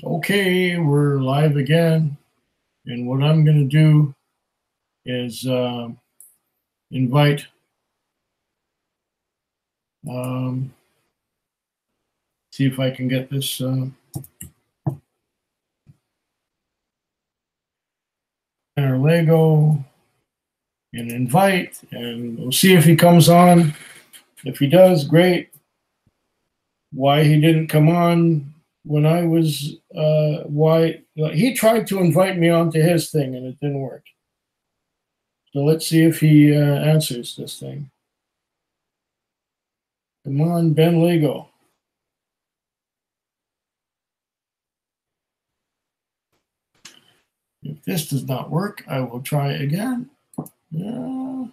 Okay, we're live again. And what I'm going to do is invite um, see if I can get this our Lego and invite, and we'll see if he comes on. If he does, great. Why he didn't come on when I was why he tried to invite me onto his thing and it didn't work. So let's see if he answers this thing. Come on, Ben Lego. If this does not work, I will try again. Yeah.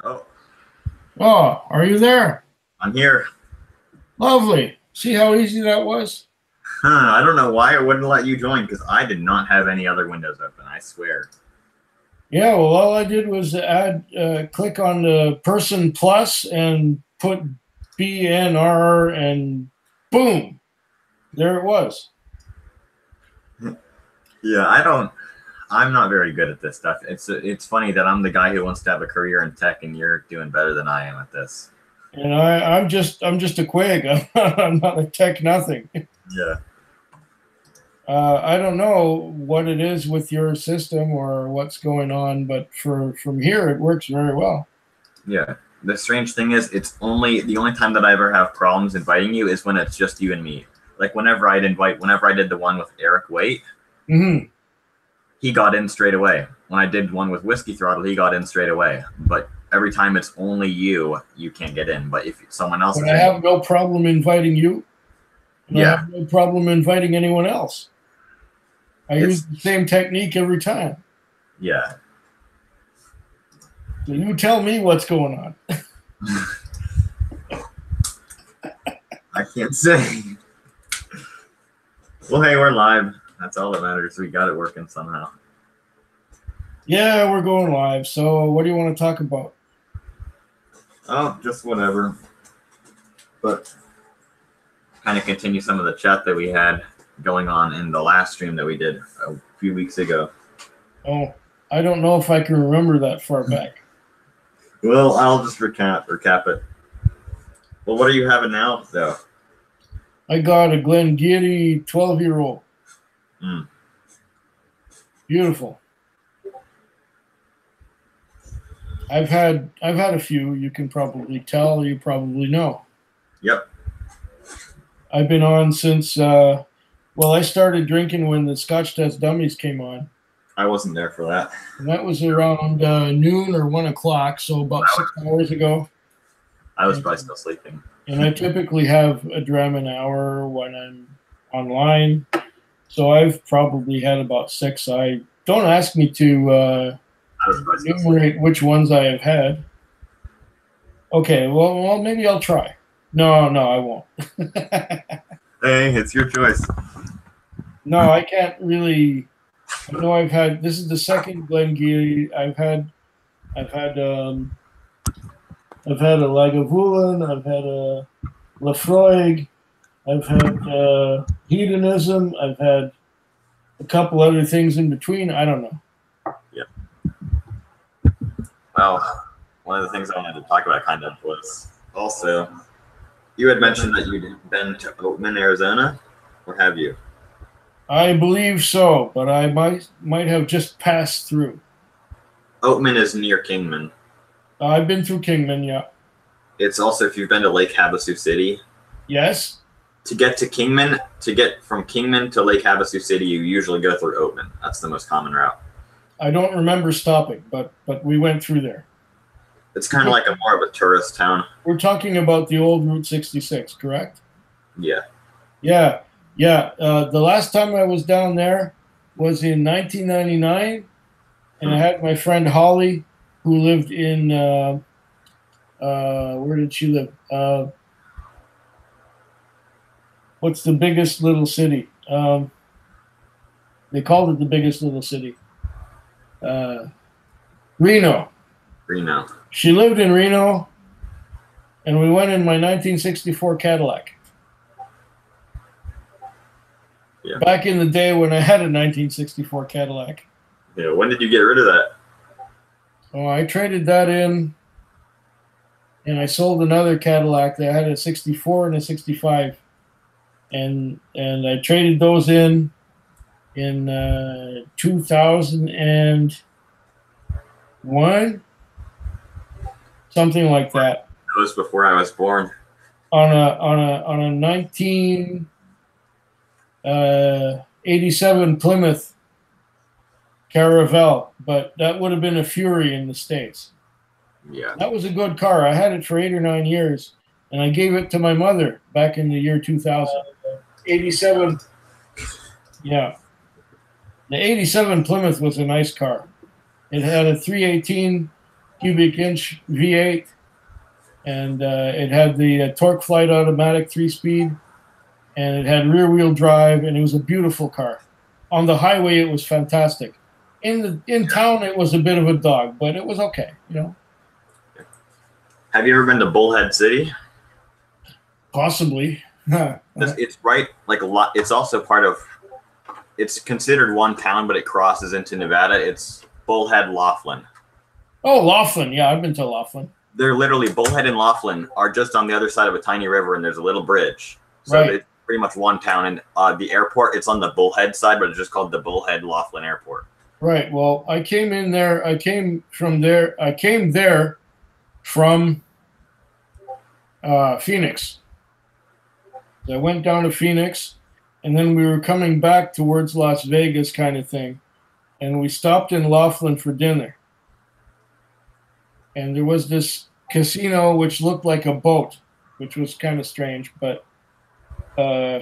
Oh, Oh, are you there? I'm here. Lovely. See how easy that was? I don't know why it wouldn't let you join because I did not have any other windows open, I swear. Yeah, well, all I did was add, click on the person plus and put BNR and boom, there it was. Yeah, I'm not very good at this stuff. It's funny that I'm the guy who wants to have a career in tech and you're doing better than I am at this. And I'm just a quig. I'm not a tech nothing. Yeah. I don't know what it is with your system or what's going on, but from here it works very well. Yeah. The strange thing is, the only time that I ever have problems inviting you is when it's just you and me. Like whenever I did the one with Eric Waite, he got in straight away. When I did one with Whiskey Throttle, he got in straight away. But every time it's only you can't get in. But if someone else I have no problem inviting you. And I have no problem inviting anyone else. I use the same technique every time. Yeah. So you tell me what's going on. I can't say. Well, hey, we're live. That's all that matters. We got it working somehow. Yeah, we're going live. So what do you want to talk about? Oh, just whatever. But kind of continue some of the chat that we had going on in the last stream that we did a few weeks ago. Oh, I don't know if I can remember that far back. Well, I'll just recap it. Well, what are you having now, though? I got a Glengarry 12-year-old. Beautiful. I've had a few. You can probably tell. You probably know. Yep. I've been on since. I started drinking when the Scotch Test Dummies came on. I wasn't there for that. And that was around noon or 1 o'clock, so about 6 hours ago. I was probably still sleeping. And I typically have a dram an hour when I'm online. So I've probably had about 6. Don't ask me to enumerate which ones I have had. Okay, well, maybe I'll try. No, I won't. Hey, it's your choice. No, I can't really. I know this is the second Glengarry. I've had a Lagavulin, I've had a Lafroig, I've had Hedonism, I've had a couple other things in between. I don't know. Yeah. Well, one of the things I wanted to talk about kind of was also, you had mentioned that you'd been to Oatman, Arizona, or have you? I believe so, but I might have just passed through. Oatman is near Kingman. I've been through Kingman, yeah. It's also, if you've been to Lake Havasu City. Yes. To get from Kingman to Lake Havasu City, you usually go through Oatman. That's the most common route. I don't remember stopping, but we went through there. It's kind of like more of a tourist town. We're talking about the old Route 66, correct? Yeah. Yeah. The last time I was down there was in 1999, and I had my friend Holly, who lived in where did she live? What's the biggest little city? They called it the biggest little city. Reno. She lived in Reno, and we went in my 1964 Cadillac. Yeah. Back in the day when I had a 1964 Cadillac. Yeah. When did you get rid of that? Oh, I traded that in, and I sold another Cadillac that had a 64 and a 65, and I traded those in 2001, something like that. That was before I was born. On a 1987 Plymouth Caravelle, but that would have been a Fury in the States. Yeah. That was a good car. I had it for 8 or 9 years, and I gave it to my mother back in the year 2000. 87. Yeah. The 87 Plymouth was a nice car. It had a 318 cubic inch V8, and it had the torque flight automatic 3-speed, and it had rear wheel drive, and it was a beautiful car. On the highway, it was fantastic. In town, it was a bit of a dog, but it was okay, you know. Have you ever been to Bullhead City? Possibly. It's right, like a lot. It's also part of. It's considered one town, but it crosses into Nevada. It's Bullhead, Laughlin. Oh, Laughlin. Yeah, I've been to Laughlin. They're literally Bullhead and Laughlin are just on the other side of a tiny river, and there's a little bridge. So right. It's pretty much one town. And the airport, it's on the Bullhead side, but it's just called the Bullhead Laughlin Airport. Right. Well, I came in there. I came there from Phoenix. I went down to Phoenix, and then we were coming back towards Las Vegas, kind of thing, and we stopped in Laughlin for dinner. And there was this casino which looked like a boat, which was kind of strange, but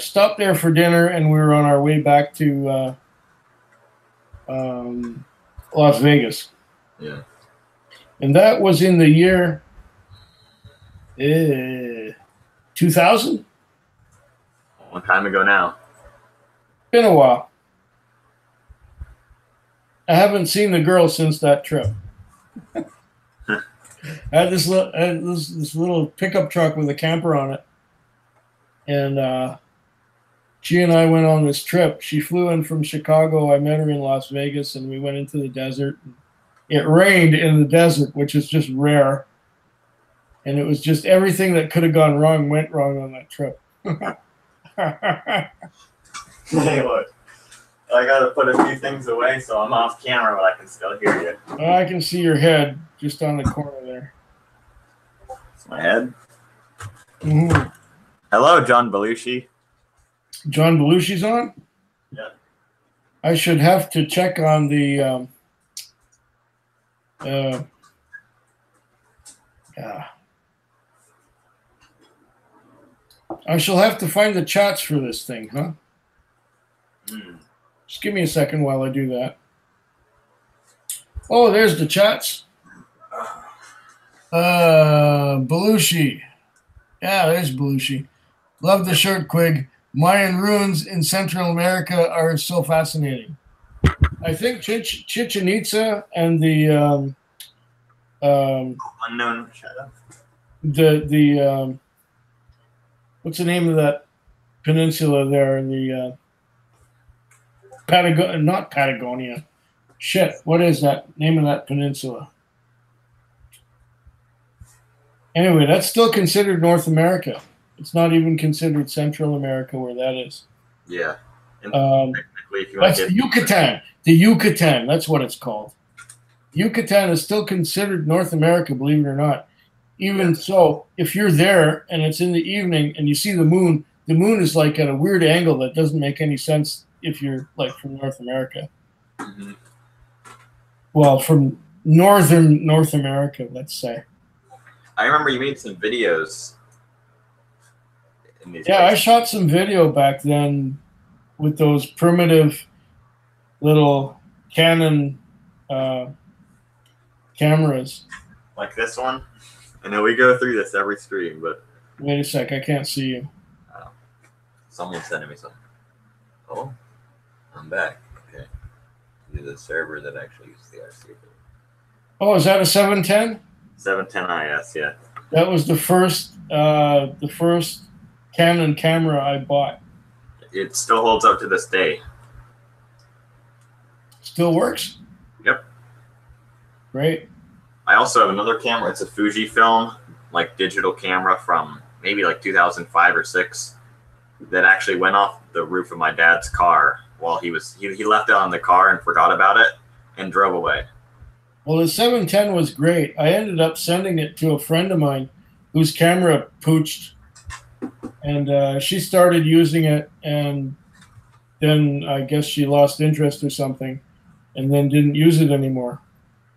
stopped there for dinner, and we were on our way back to Las Vegas. Yeah. And that was in the year 2000? A long time ago now. Been a while. I haven't seen the girl since that trip. I had this little pickup truck with a camper on it, and she and I went on this trip. She flew in from Chicago. I met her in Las Vegas, and we went into the desert. It rained in the desert, which is just rare, and it was just everything that could have gone wrong went wrong on that trip. Hey, look. I gotta put a few things away, so I'm off camera, but I can still hear you. I can see your head just on the corner there. It's my head. Mm-hmm. Hello, John Belushi. John Belushi's on? Yeah. I should have to check on the. I shall have to find the chats for this thing, huh? Mm. Just give me a second while I do that. Oh, there's the chats. Belushi. Yeah, there's Belushi. Love the shirt, Quig. Mayan ruins in Central America are so fascinating. I think Chichen Itza and the unknown shadow. The what's the name of that peninsula there in the not Patagonia. Shit, what is that name of that peninsula? Anyway, that's still considered North America. It's not even considered Central America where that is. Yeah. Technically, if you that's the Yucatan. The Yucatan, that's what it's called. Yucatan is still considered North America, believe it or not. Even so, if you're there and it's in the evening and you see the moon is like at a weird angle that doesn't make any sense if you're like from North America. Mm-hmm. Well, from northern North America, let's say. I remember you made some videos. Yeah, I shot some video back then with those primitive little Canon cameras. Like this one? I know we go through this every stream, but... Wait a sec, I can't see you. Oh. Someone's sending me something. Oh, I'm back. Okay. To the server that actually uses the RC. Oh, is that a 710? 710 IS, yeah. That was the first Canon camera I bought. it still holds up to this day. Still works? Yep. Great. I also have another camera. It's a Fujifilm, like digital camera from maybe like 2005 or 6 that actually went off the roof of my dad's car while he left it on the car and forgot about it and drove away. Well, the 710 was great. I ended up sending it to a friend of mine whose camera pooched, and she started using it, and then I guess she lost interest or something, and then didn't use it anymore.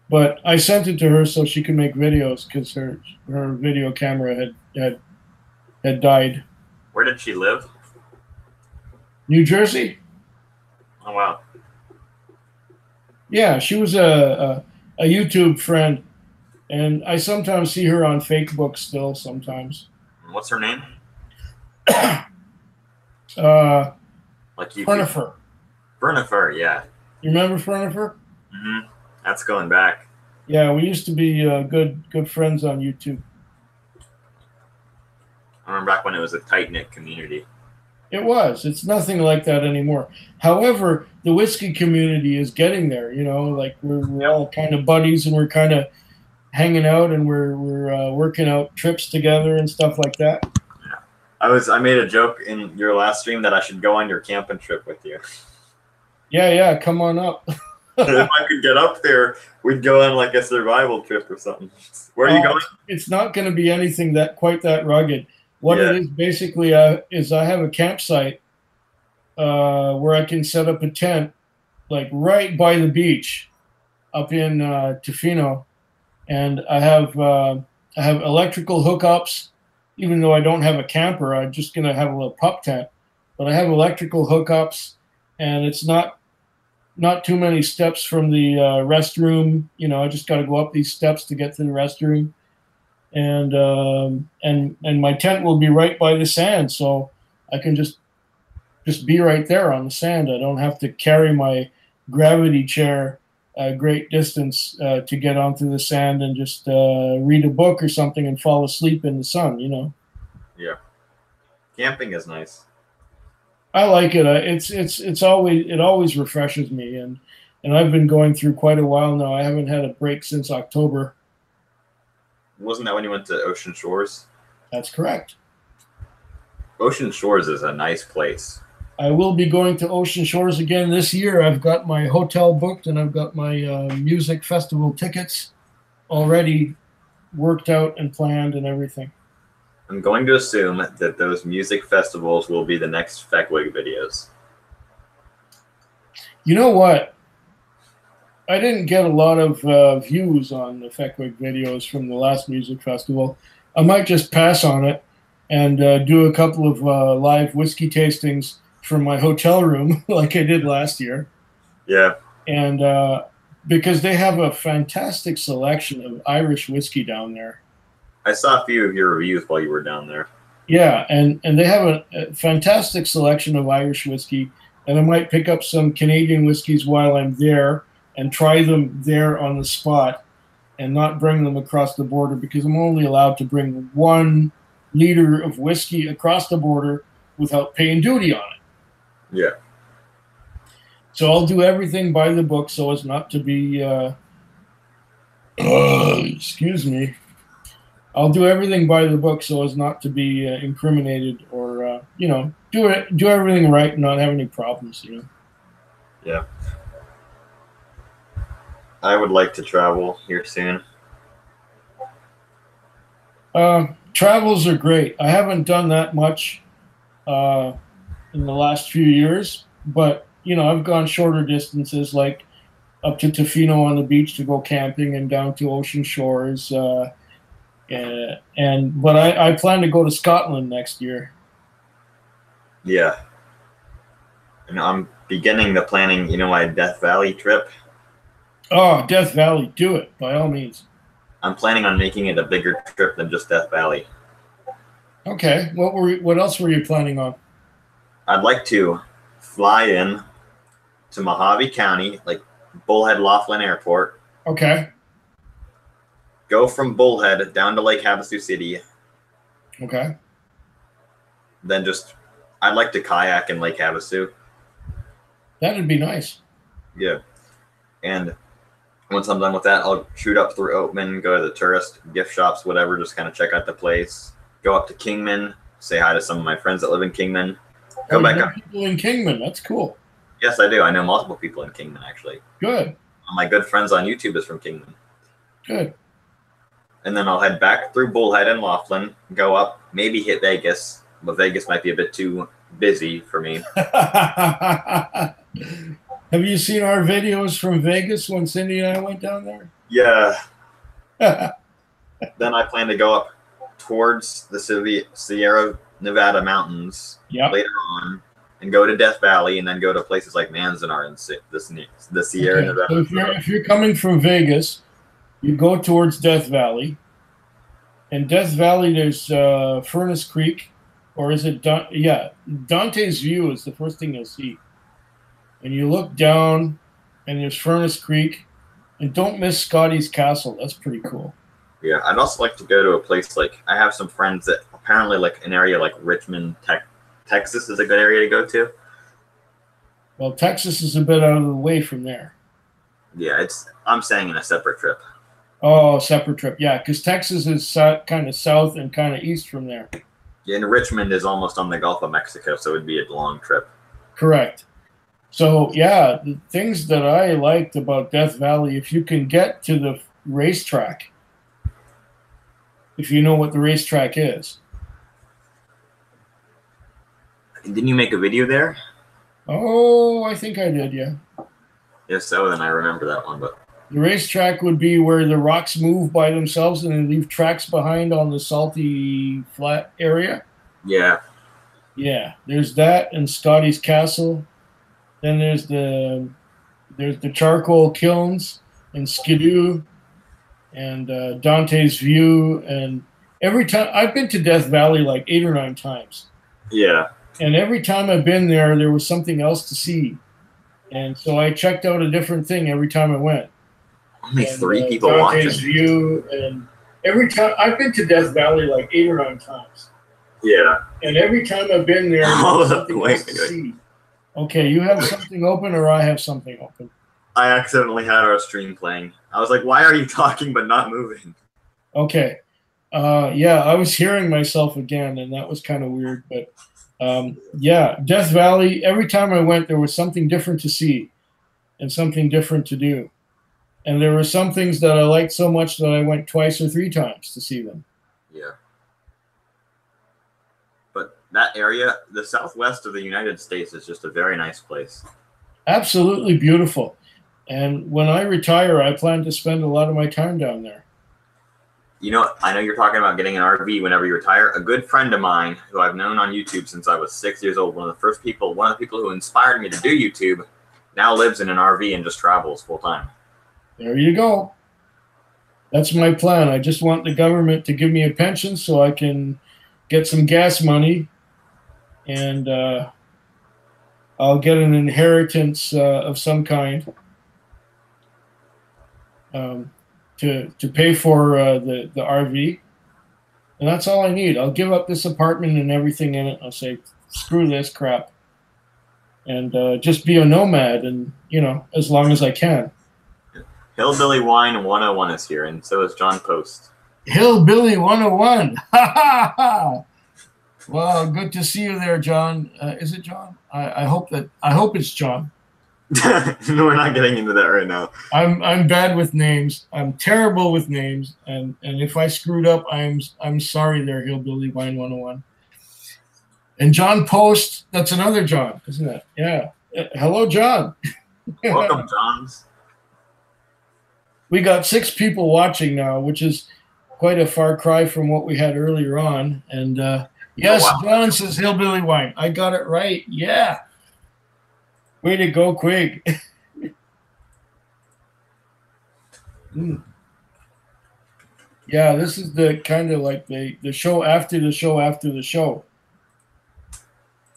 But I sent it to her so she could make videos because her video camera had died. Where did she live? New Jersey? Oh, wow. Yeah, she was a YouTube friend, and I sometimes see her on Facebook still sometimes. What's her name? Like you. Fernifer. Fernifer, yeah. You remember Fernifer? Mm-hmm. That's going back. Yeah, we used to be good friends on YouTube. I remember back when it was a tight-knit community. It was. It's nothing like that anymore. However, the whiskey community is getting there. You know, like we're all kind of buddies, and we're kind of hanging out, and we're working out trips together and stuff like that. Yeah, I made a joke in your last stream that I should go on your camping trip with you. Yeah, come on up. If I could get up there, we'd go on like a survival trip or something. Where are you going? It's not going to be anything quite that rugged. What it is basically is I have a campsite where I can set up a tent, like right by the beach, up in Tofino, and I have electrical hookups. Even though I don't have a camper, I'm just gonna have a little pup tent, but I have electrical hookups, and it's not too many steps from the restroom. You know, I just got to go up these steps to get to the restroom. And my tent will be right by the sand, so I can just be right there on the sand. I don't have to carry my gravity chair a great distance to get onto the sand and just read a book or something and fall asleep in the sun. You know. Yeah, camping is nice. I like it. It always refreshes me, and I've been going through quite a while now. I haven't had a break since October. Wasn't that when you went to Ocean Shores? That's correct. Ocean Shores is a nice place. I will be going to Ocean Shores again this year. I've got my hotel booked, and I've got my music festival tickets already worked out and planned and everything. I'm going to assume that those music festivals will be the next Feckwig videos. You know what? I didn't get a lot of views on the Feckwig videos from the last music festival. I might just pass on it and do a couple of live whiskey tastings from my hotel room like I did last year. Yeah. And because they have a fantastic selection of Irish whiskey down there. I saw a few of your reviews while you were down there. Yeah, and they have a fantastic selection of Irish whiskey, and I might pick up some Canadian whiskeys while I'm there and try them there on the spot and not bring them across the border because I'm only allowed to bring 1 liter of whiskey across the border without paying duty on it. Yeah. So I'll do everything by the book so as not to be, excuse me. I'll do everything by the book so as not to be incriminated or, do everything right and not have any problems, you know. Yeah. I would like to travel here soon. Travels are great. I haven't done that much in the last few years, but, I've gone shorter distances, like up to Tofino on the beach to go camping and down to Ocean Shores. But I plan to go to Scotland next year. Yeah. And I'm beginning the planning, my Death Valley trip. Oh, Death Valley, do it, by all means. I'm planning on making it a bigger trip than just Death Valley. Okay. What else were you planning on? I'd like to fly in to Mojave County, like Bullhead Laughlin Airport. Okay. Go from Bullhead down to Lake Havasu City. Okay. Then just I'd like to kayak in Lake Havasu. That'd be nice. Yeah. And once I'm done with that, I'll shoot up through Oatman, go to the tourist gift shops, whatever, just kind of check out the place. Go up to Kingman, say hi to some of my friends that live in Kingman. Go back up. People in Kingman. That's cool. Yes, I do. I know multiple people in Kingman, actually. Good. My good friends on YouTube is from Kingman. Good. And then I'll head back through Bullhead and Laughlin, go up, maybe hit Vegas, but Vegas might be a bit too busy for me. Have you seen our videos from Vegas when Cindy and I went down there? Yeah. Then I plan to go up towards the Sierra Nevada mountains later on and go to Death Valley and then go to places like Manzanar and the Sierra Nevada. So if you're coming from Vegas, you go towards Death Valley. And Death Valley, there's Furnace Creek, or is it? Dante's View is the first thing you'll see. And you look down, and there's Furnace Creek, and don't miss Scotty's Castle. That's pretty cool. Yeah, I'd also like to go to a place like I have some friends that apparently like an area like Richmond, Texas is a good area to go to. Well, Texas is a bit out of the way from there. Yeah, I'm saying in a separate trip. Oh, separate trip. Yeah, because Texas is kind of south and kind of east from there. Yeah, and Richmond is almost on the Gulf of Mexico, so it'd be a long trip. Correct. So, yeah, the things that I liked about Death Valley, if you can get to the racetrack, if you know what the racetrack is. Didn't you make a video there? Oh, I think I did, yeah. If so, then I remember that one. But the racetrack would be where the rocks move by themselves and they leave tracks behind on the salty flat area. Yeah. Yeah, there's that and Scotty's Castle. Then there's the charcoal kilns and Skidoo and Dante's View. And every time I've been to Death Valley like 8 or 9 times. Yeah. And every time I've been there, there was something else to see. And so I checked out a different thing every time I went. Only 3 people Dante's watching. View, and every time I've been to Death Valley like 8 or 9 times. Yeah. And every time I've been there, there's something else to see. Okay, you have something open or I have something open? I accidentally had our stream playing. I was like, why are you talking but not moving? Okay. Yeah, I was hearing myself again, and that was kind of weird. But yeah, Death Valley, every time I went, there was something different to see and something different to do. And there were some things that I liked so much that I went 2 or 3 times to see them. Yeah. But that area, the southwest of the United States, is just a very nice place. Absolutely beautiful. And when I retire, I plan to spend a lot of my time down there. You know, I know you're talking about getting an RV whenever you retire. A good friend of mine who I've known on YouTube since I was 6 years old, one of the people who inspired me to do YouTube, now lives in an RV and just travels full time. There you go. That's my plan. I just want the government to give me a pension so I can get some gas money, and I'll get an inheritance of some kind to pay for the RV. And that's all I need. I'll give up this apartment and everything in it. I'll say, screw this crap. And just be a nomad, and, you know, as long as I can. Hillbilly Wine 101 is here, and so is John Post. Hillbilly 101. Ha ha ha. Well, good to see you there, John. Is it John? I hope it's John. No, we're not getting into that right now. I'm bad with names. I'm terrible with names, and if I screwed up, I'm sorry there, Hillbilly Wine 101. And John Post, that's another John, isn't it? Yeah. Hello, John. Welcome, Johns. We got 6 people watching now, which is quite a far cry from what we had earlier on. And yes, oh, wow. John says Hillbilly Wine. I got it right. Yeah. Way to go, Quig. Yeah, this is the kind of like the show after the show after the show.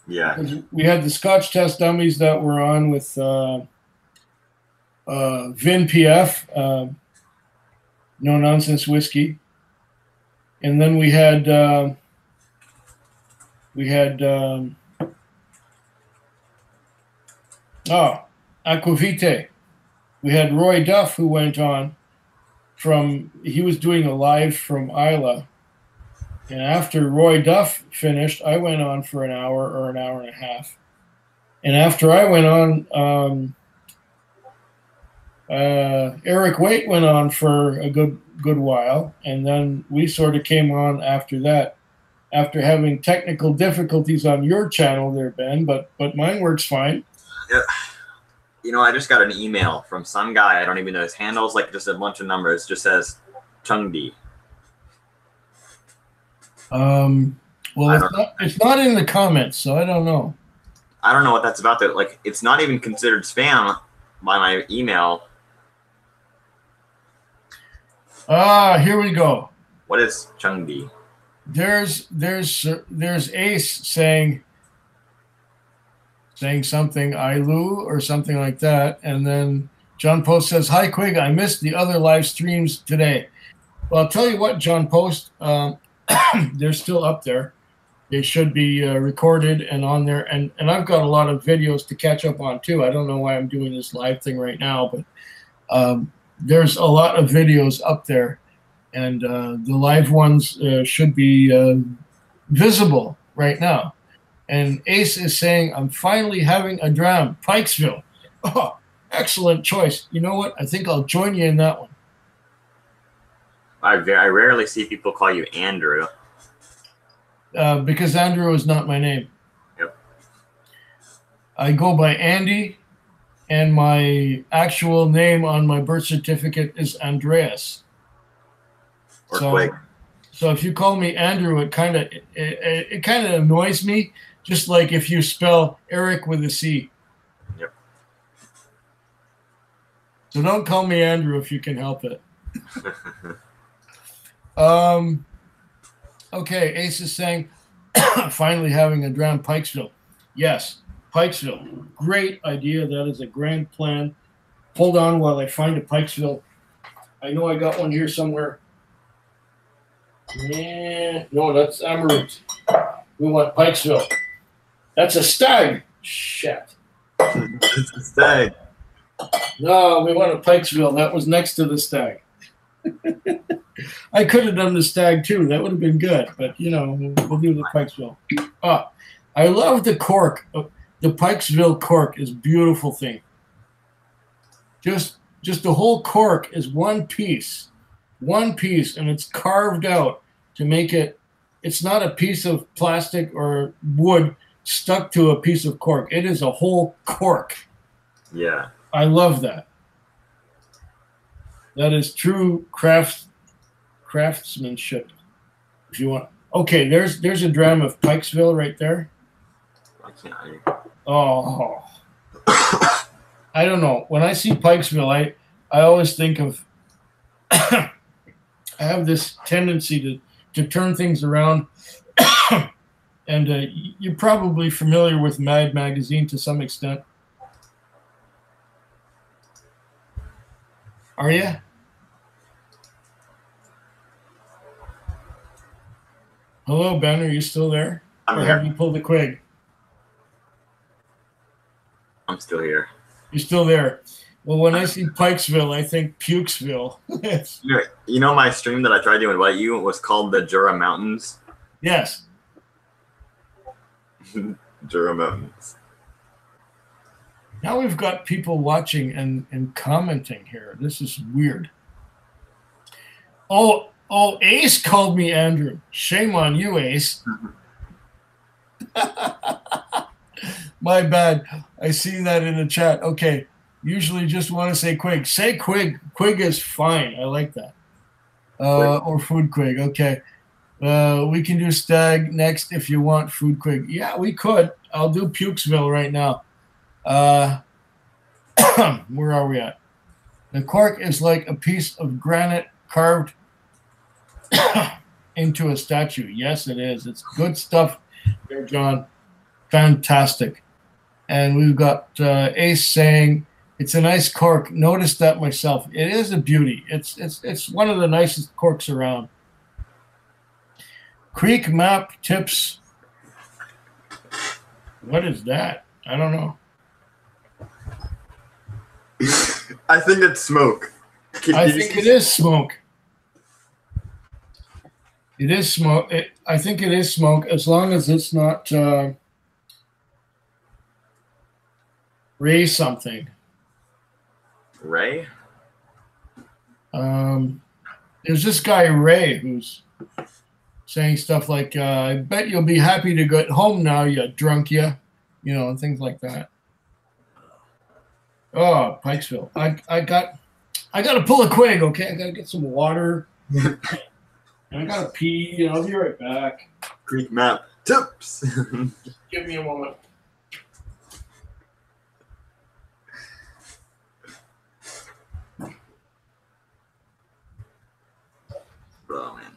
Yeah. We had the Scotch Test Dummies that were on with Vin PF, No Nonsense Whiskey, and then we had Oh, Aquavite. We had Roy Duff who went on he was doing a live from Isla. And after Roy Duff finished, I went on for an hour or an hour and a half. And after I went on, Eric Waite went on for a good while, and then we sort of came on after that. After having technical difficulties on your channel there, Ben, but mine works fine. Yeah. You know, I just got an email from some guy. I don't even know his handles. Like just a bunch of numbers. Just says Chungdi. Well, it's not in the comments, so I don't know. I don't know what that's about. Though. Like, it's not even considered spam by my email. Here we go. What is Chungdi? There's Ace saying something Ilu or something like that, and then John Post says, "Hi Quig, I missed the other live streams today." Well, I'll tell you what, John Post, they're still up there. They should be recorded and on there, and I've got a lot of videos to catch up on too. I don't know why I'm doing this live thing right now, but there's a lot of videos up there. And the live ones should be visible right now. And Ace is saying, "I'm finally having a dram, Pikesville." Oh, excellent choice. You know what? I think I'll join you in that one. I rarely see people call you Andrew. Because Andrew is not my name. Yep. I go by Andy, and my actual name on my birth certificate is Andreas. So if you call me Andrew, it kind of annoys me, just like if you spell Eric with a C. Yep. So don't call me Andrew if you can help it. Okay, Ace is saying, finally having a dram, Pikesville. Yes, Pikesville. Great idea. That is a grand plan. Hold on while I find a Pikesville. I know I got one here somewhere. Yeah, no, that's Amaroot. We want Pikesville. That's a stag. Shit. It's a stag. No, we want a Pikesville. That was next to the stag. I could have done the stag too. That would have been good. But, you know, we'll do the Pikesville. I love the cork. The Pikesville cork is a beautiful thing. Just the whole cork is one piece, and it's carved out to make it. It's not a piece of plastic or wood stuck to a piece of cork. It is a whole cork. Yeah. I love that. That is true craftsmanship. If you want. Okay, there's a dram of Pikesville right there. I can't. Oh. I don't know. When I see Pikesville, I always think of I have this tendency to turn things around. And you're probably familiar with Mad Magazine to some extent. Are you? Hello, Ben. Are you still there? I'm or here. Have you pulled the Quig? I'm still here. You're still there. Well, when I see Pikesville, I think Pukesville. You know my stream that I tried to invite you was called the Jura Mountains? Yes. Jura Mountains. Now we've got people watching and commenting here. This is weird. Oh, Ace called me Andrew. Shame on you, Ace. My bad. I see that in the chat. Okay. Usually just want to say Quig. Say Quig. Quig is fine. I like that. Or Food Quig. Okay. We can do Stag next if you want Food Quig. Yeah, we could. I'll do Pukesville right now. Where are we at? The cork is like a piece of granite carved into a statue. Yes, it is. It's good stuff there, John. Fantastic. And we've got Ace saying, it's a nice cork. Noticed that myself. It is a beauty. It's one of the nicest corks around. Creek map tips. What is that? I don't know. I think it's smoke. I think it is smoke. It is smoke. I think it is smoke, as long as it's not Ray something. Ray? There's this guy Ray who's saying stuff like, "I bet you'll be happy to get home now, you drunk, you know, and things like that." Oh, Pikesville! I got to pull a quig. Okay, I got to get some water. And I got to pee. I'll be right back. Creek map tips. Just give me a moment. Oh man,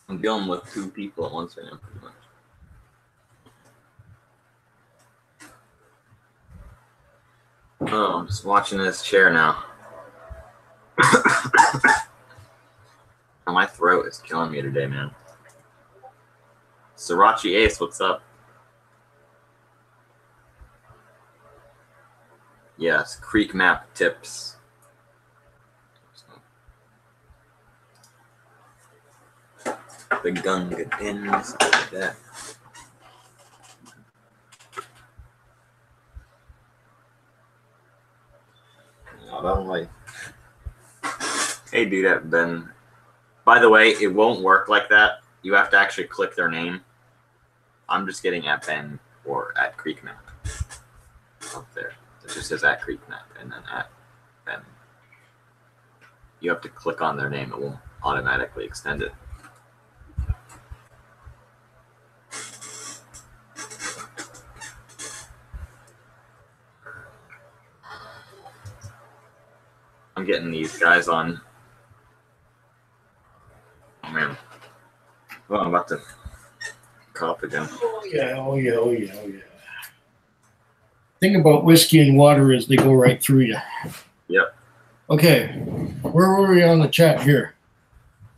I'm dealing with two people at once right now, pretty much. Oh, I'm just watching this chair now. My throat is killing me today, man. Sriracha Ace, what's up? Yes, creek map tips. The Gunga pins, like that. I don't like. Hey, do that, Ben. By the way, it won't work like that. You have to actually click their name. I'm just getting at Ben or at Creek Map up there. It just says at Creek Map and then at Ben. You have to click on their name. It won't automatically extend it. I'm getting these guys on. Oh man. Well, I'm about to cough again. Oh yeah, oh yeah, oh yeah, oh yeah. Thing about whiskey and water is they go right through you. Yep. Okay, where were we on the chat here?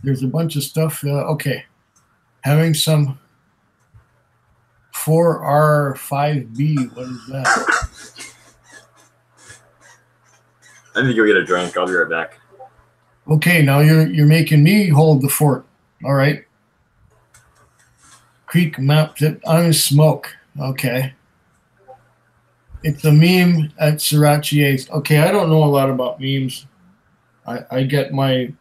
There's a bunch of stuff. Okay, having some 4R5B. What is that? I need to go get a drink. I'll be right back. Okay, now you're making me hold the fort. All right. Creek map tip. I'm smoke. Okay. It's a meme at Sriracha Ace. Okay, I don't know a lot about memes. I get my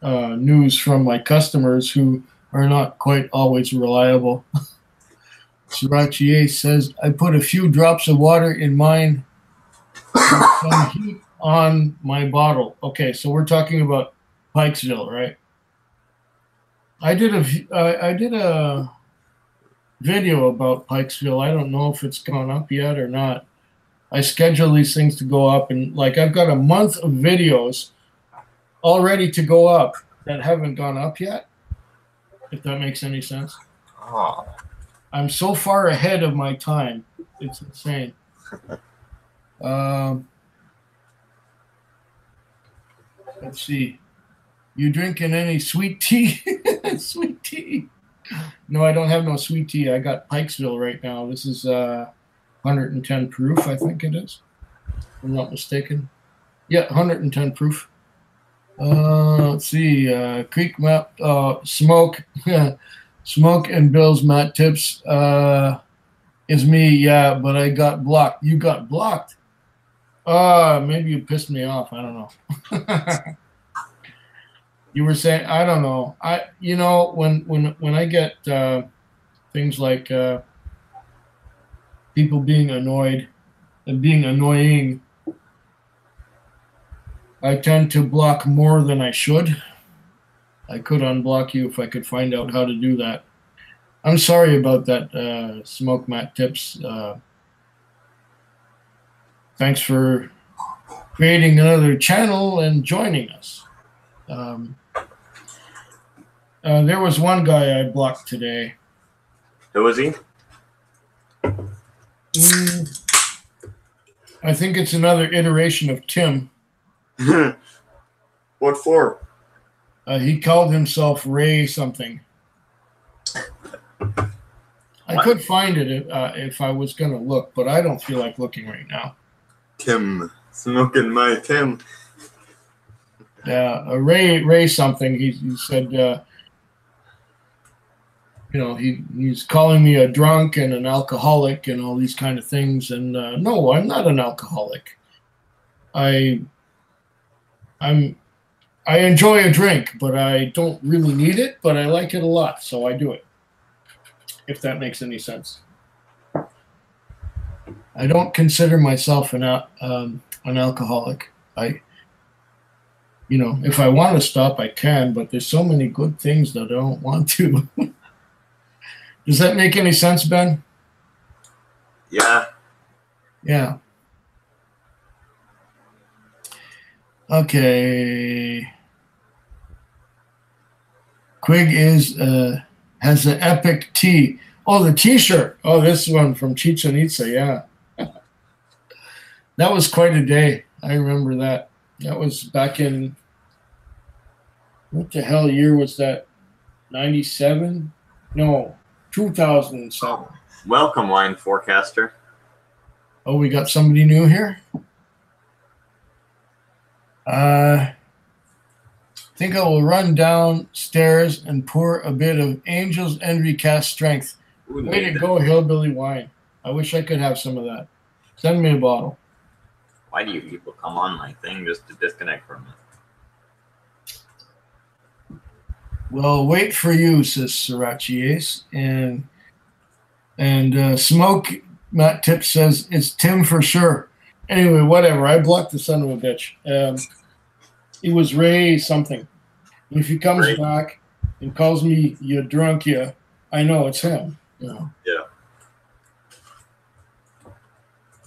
news from my customers who are not quite always reliable. Sriracha Ace says, I put a few drops of water in mine with some heat on my bottle. Okay, so we're talking about Pikesville, right? I did a video about Pikesville. I don't know if it's gone up yet or not. I schedule these things to go up, and like I've got a month of videos all ready to go up that haven't gone up yet, if that makes any sense. Oh. I'm so far ahead of my time. It's insane. Let's see. You drinking any sweet tea? Sweet tea. No, I don't have no sweet tea. I got Pikesville right now. This is 110 proof, I think it is. If I'm not mistaken. Yeah, 110 proof. Let's see. Creek map. Smoke. Smoke and Bill's Matt tips is me. Yeah, but I got blocked. You got blocked? Maybe you pissed me off. I don't know. You were saying, I don't know. When I get things like people being annoyed and being annoying, I tend to block more than I should. I could unblock you if I could find out how to do that. I'm sorry about that, Smoke Matt Tips. Thanks for creating another channel and joining us. There was one guy I blocked today. Who was he? I think it's another iteration of Tim. What for? He called himself Ray something. I could find it if I was going to look, but I don't feel like looking right now. Tim Smoking my Tim. Yeah, Ray something. He said, he's calling me a drunk and an alcoholic and all these kind of things. And no, I'm not an alcoholic. I enjoy a drink, but I don't really need it. But I like it a lot, so I do it. If that makes any sense. I don't consider myself an alcoholic. If I want to stop, I can, but there's so many good things that I don't want to. Does that make any sense, Ben? Yeah. Yeah. Okay. Quig has an epic tee. Oh, the T-shirt. Oh, this one from Chichen Itza. Yeah. That was quite a day. I remember that. That was back in, what the hell year was that? 97? No, 2007. Welcome, wine forecaster. Oh, we got somebody new here? I think I will run downstairs and pour a bit of Angel's Envy Cast Strength. Ooh, way to go, Hillbilly Wine. I wish I could have some of that. Send me a bottle. Why do you people come on my thing just to disconnect from it? Well, wait for you, says Sriracha Ace. And Smoke, Matt Tip says, it's Tim for sure. Anyway, whatever. I blocked the son of a bitch. It was Ray something. If he comes back and calls me you drunk, I know it's him. Yeah.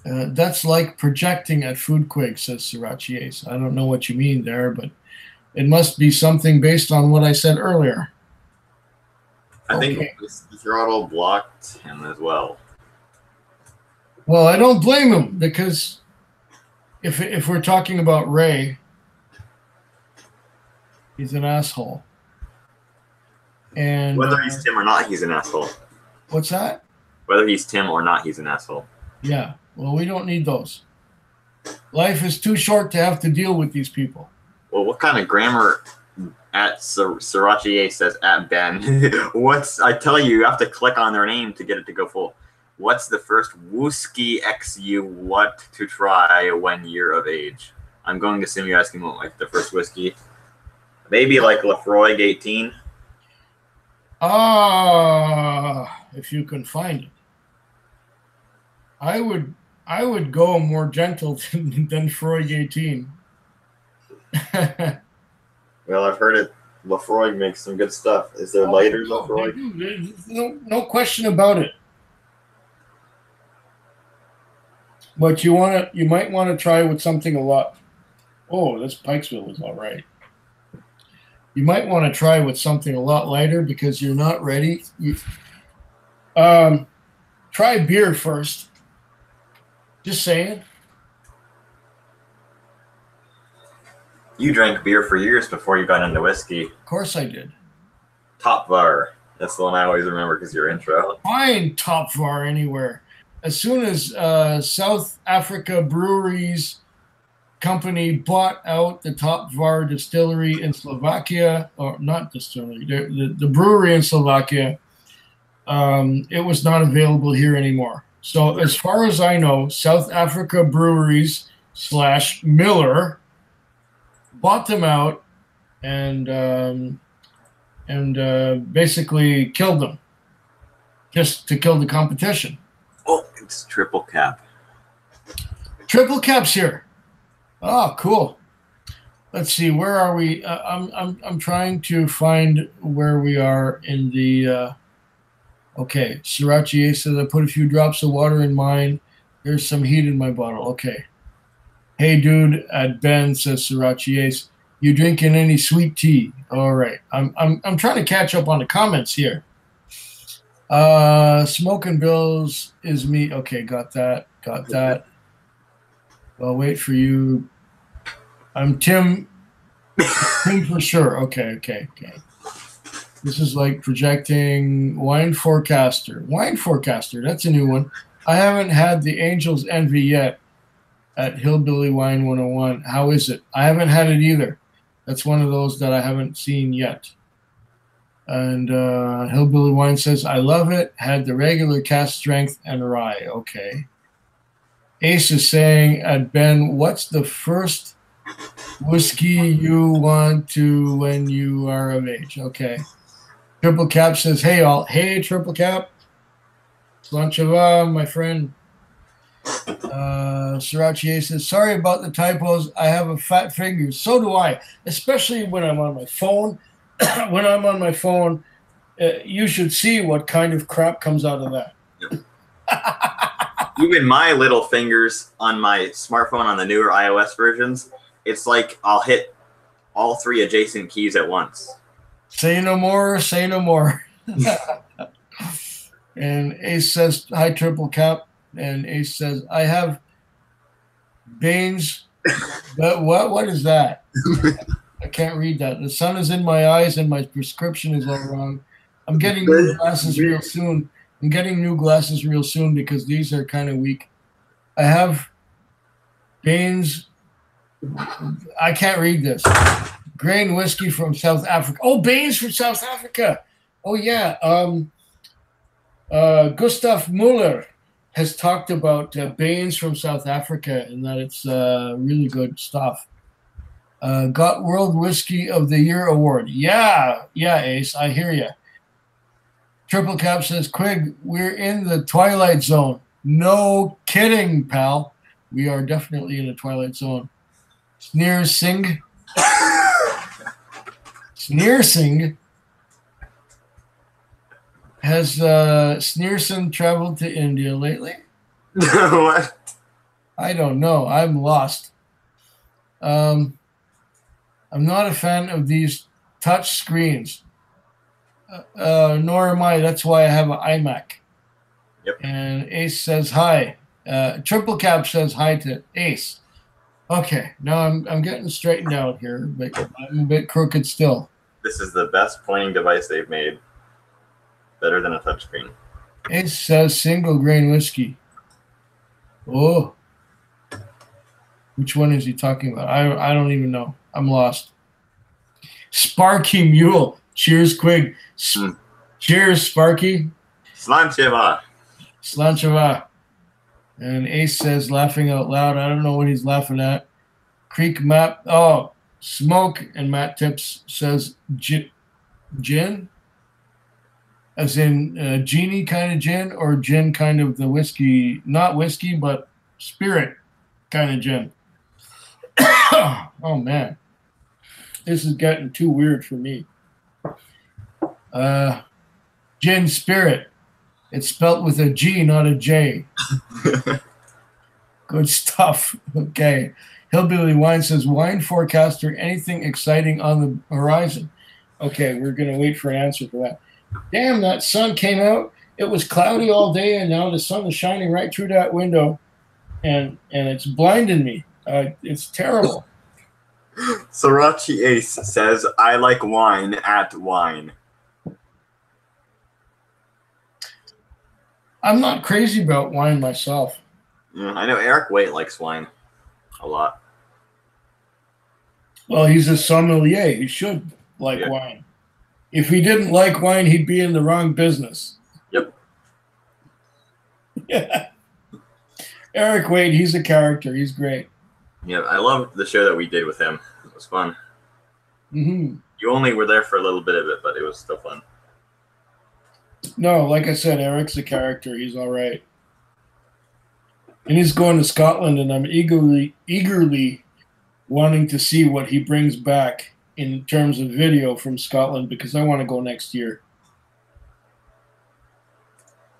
That's like projecting at Food Quake, says Sriracha Ace. I don't know what you mean there, but it must be something based on what I said earlier. I think the throttle blocked him as well. Well, I don't blame him, because if we're talking about Ray, he's an asshole. And whether he's Tim or not, he's an asshole. What's that? Whether he's Tim or not, he's an asshole. Yeah. Well, we don't need those. Life is too short to have to deal with these people. Well, what kind of grammar at Sriracha says at Ben? I tell you, you have to click on their name to get it to go full. What's the first wooski X you want to try when you're of age? I'm going to assume you're asking about like the first whiskey. Maybe like Lafroig 18. If you can find it. I would go more gentle than Freud 18. Well, I've heard it. Lafroig makes some good stuff. Is there lighter Lafroig? No question about it. But you might want to try with something a lot. Oh, this Pikesville is all right. You might want to try with something a lot lighter because you're not ready. Try beer first. Just saying. You drank beer for years before you got into whiskey. Of course I did. Top Var. That's the one I always remember because your intro. Find Top Var anywhere. As soon as South Africa Breweries Company bought out the Top Var distillery in Slovakia, or not distillery, the brewery in Slovakia, it was not available here anymore. So as far as I know, South Africa Breweries / Miller bought them out and basically killed them just to kill the competition. Oh, it's Triple Cap. Triple Cap's here. Oh, cool. Let's see. Where are we? I'm trying to find where we are in the. Okay, Sriracha says I put a few drops of water in mine. There's some heat in my bottle. Okay. Hey, dude, at Ben, says Sriracha. You drinking any sweet tea? All right. I'm trying to catch up on the comments here. Smoking Bills is me. Okay, got that. Well, wait for you. I'm Tim. Tim for sure. Okay. This is like projecting Wine Forecaster. Wine Forecaster, that's a new one. I haven't had the Angel's Envy yet. at Hillbilly Wine 101. How is it? I haven't had it either. That's one of those that I haven't seen yet. And Hillbilly Wine says, I love it. Had the regular cast strength and rye. Okay. Ace is saying at Ben, what's the first whiskey you want to when you are of age? Okay. Triple Cap says, hey all. Hey, Triple Cap. Slanchava, my friend. Sriracha says, sorry about the typos. I have a fat finger. So do I, especially when I'm on my phone. When I'm on my phone, you should see what kind of crap comes out of that. Even my little fingers on my smartphone on the newer iOS versions, it's like I'll hit all three adjacent keys at once. Say no more, say no more. And Ace says, hi, Triple Cap. And Ace says, I have Baines. But what is that? I can't read that. The sun is in my eyes and my prescription is all wrong. I'm getting new glasses real soon. I'm getting new glasses real soon because these are kind of weak. I have Baines. I can't read this. Grain whiskey from South Africa. Oh, Baines from South Africa. Oh, yeah. Gustav Muller has talked about Baines from South Africa and that it's really good stuff. Got World Whiskey of the Year award. Yeah, Ace, I hear you. Triple Cap says, Quig, we're in the Twilight Zone. No kidding, pal. We are definitely in the Twilight Zone. Sneersing has Sneerson traveled to India lately? What? I don't know. I'm lost. I'm not a fan of these touch screens. Nor am I. That's why I have an iMac. Yep. And Ace says hi. Triple Cap says hi to Ace. Okay, now I'm getting straightened out here, but I'm a bit crooked still. This is the best pointing device they've made. Better than a touchscreen. Ace says single grain whiskey. Oh. Which one is he talking about? I don't even know. I'm lost. Sparky Mule. Cheers, Quig. Cheers, Sparky. Slancheva. Slancheva. And Ace says, laughing out loud. I don't know what he's laughing at. Creek Map. Oh, Smoke. And Matt Tips says gin? As in genie kind of gin or gin kind of the whiskey, not whiskey, but spirit kind of gin. Oh, man. This is getting too weird for me. Gin spirit. It's spelt with a G, not a J. Good stuff. Okay. Hillbilly Wine says, wine forecaster, anything exciting on the horizon? Okay, we're going to wait for an answer for that. Damn, that sun came out. It was cloudy all day, and now the sun is shining right through that window, and it's blinding me. It's terrible. Sriracha Ace says, I like wine at wine. I'm not crazy about wine myself. I know Eric Waite likes wine a lot. Well, he's a sommelier. He should like wine. If he didn't like wine, he'd be in the wrong business. Yep. Yeah. Eric Waite, he's a character. He's great. Yeah, I loved the show that we did with him. It was fun. Mm-hmm. You only were there for a little bit of it, but it was still fun. No, like I said, Eric's a character. He's all right. And he's going to Scotland, and I'm eagerly wanting to see what he brings back in terms of video from Scotland because I want to go next year.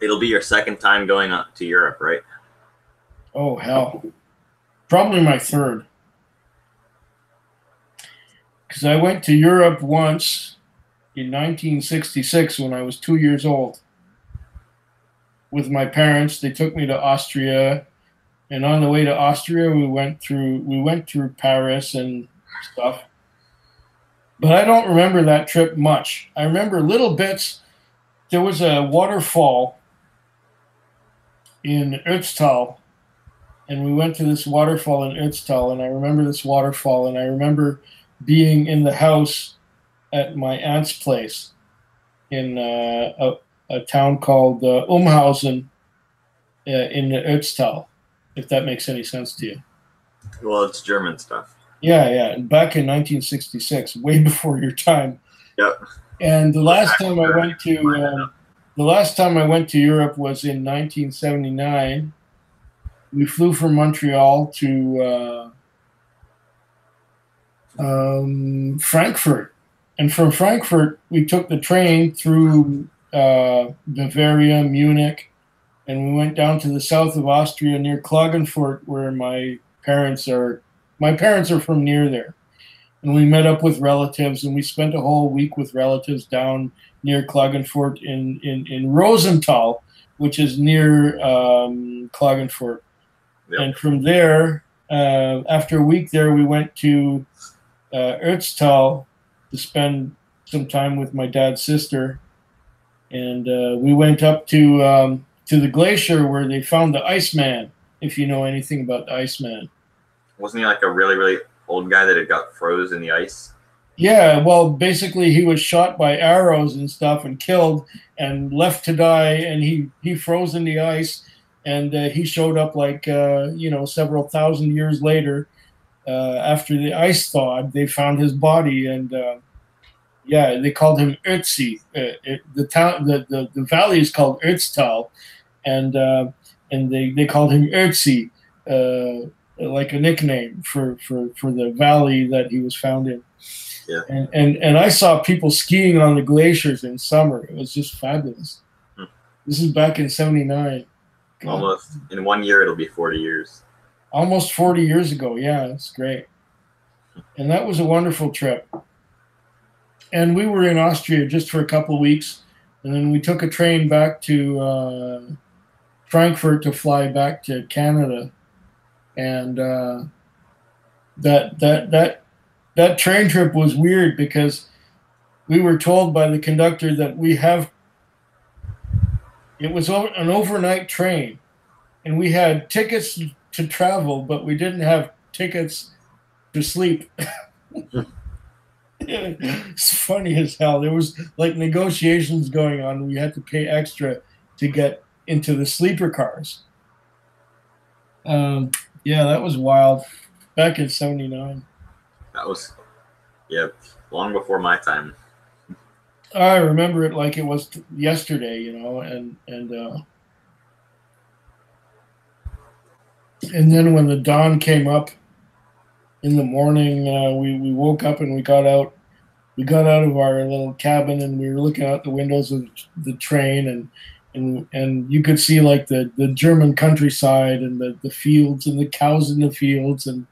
It'll be your second time going up to Europe, right? Oh, hell. Probably my third. Because I went to Europe once in 1966 when I was 2 years old with my parents. They took me to Austria, and on the way to Austria, we went through Paris and stuff. But I don't remember that trip much. I remember little bits. There was a waterfall in Ötztal, and we went to this waterfall in Ötztal, and I remember this waterfall, and I remember being in the house at my aunt's place in a town called Umhausen in Ötztal, if that makes any sense to you. Well, it's German stuff. Yeah, yeah. Back in 1966, way before your time. Yep. And the last time I went to Europe was in 1979. We flew from Montreal to Frankfurt, and from Frankfurt we took the train through Bavaria, Munich, and we went down to the south of Austria near Klagenfurt, where my parents are. My parents are from near there, and we met up with relatives, and we spent a whole week with relatives down near Klagenfurt in Rosenthal, which is near Klagenfurt. Yep. And from there, after a week there, we went to Ötztal to spend some time with my dad's sister, and we went up to the glacier where they found the Iceman. If you know anything about the Iceman, wasn't he like a really, really old guy that had got froze in the ice? Yeah, well, basically he was shot by arrows and stuff and killed and left to die, and he froze in the ice, and he showed up like several thousand years later after the ice thawed. They found his body, and they called him Ötzi. The valley is called Ötztal, and they called him Ötzi, like a nickname for the valley that he was found in. Yeah. And I saw people skiing on the glaciers in summer. It was just fabulous. This is back in '79. Almost in 1 year, it'll be 40 years. Almost 40 years ago. Yeah, it's great. And that was a wonderful trip. And we were in Austria just for a couple of weeks, and then we took a train back to Frankfurt to fly back to Canada. And that train trip was weird because we were told by the conductor that it was an overnight train, and we had tickets to travel, but we didn't have tickets to sleep. It's funny as hell. There was like negotiations going on. We had to pay extra to get into the sleeper cars. Yeah, that was wild. Back in '79. That was, long before my time. I remember it like it was yesterday, and then when the dawn came up in the morning, we woke up and we got out of our little cabin, and we were looking out the windows of the train, and you could see like the German countryside and the fields and the cows in the fields, and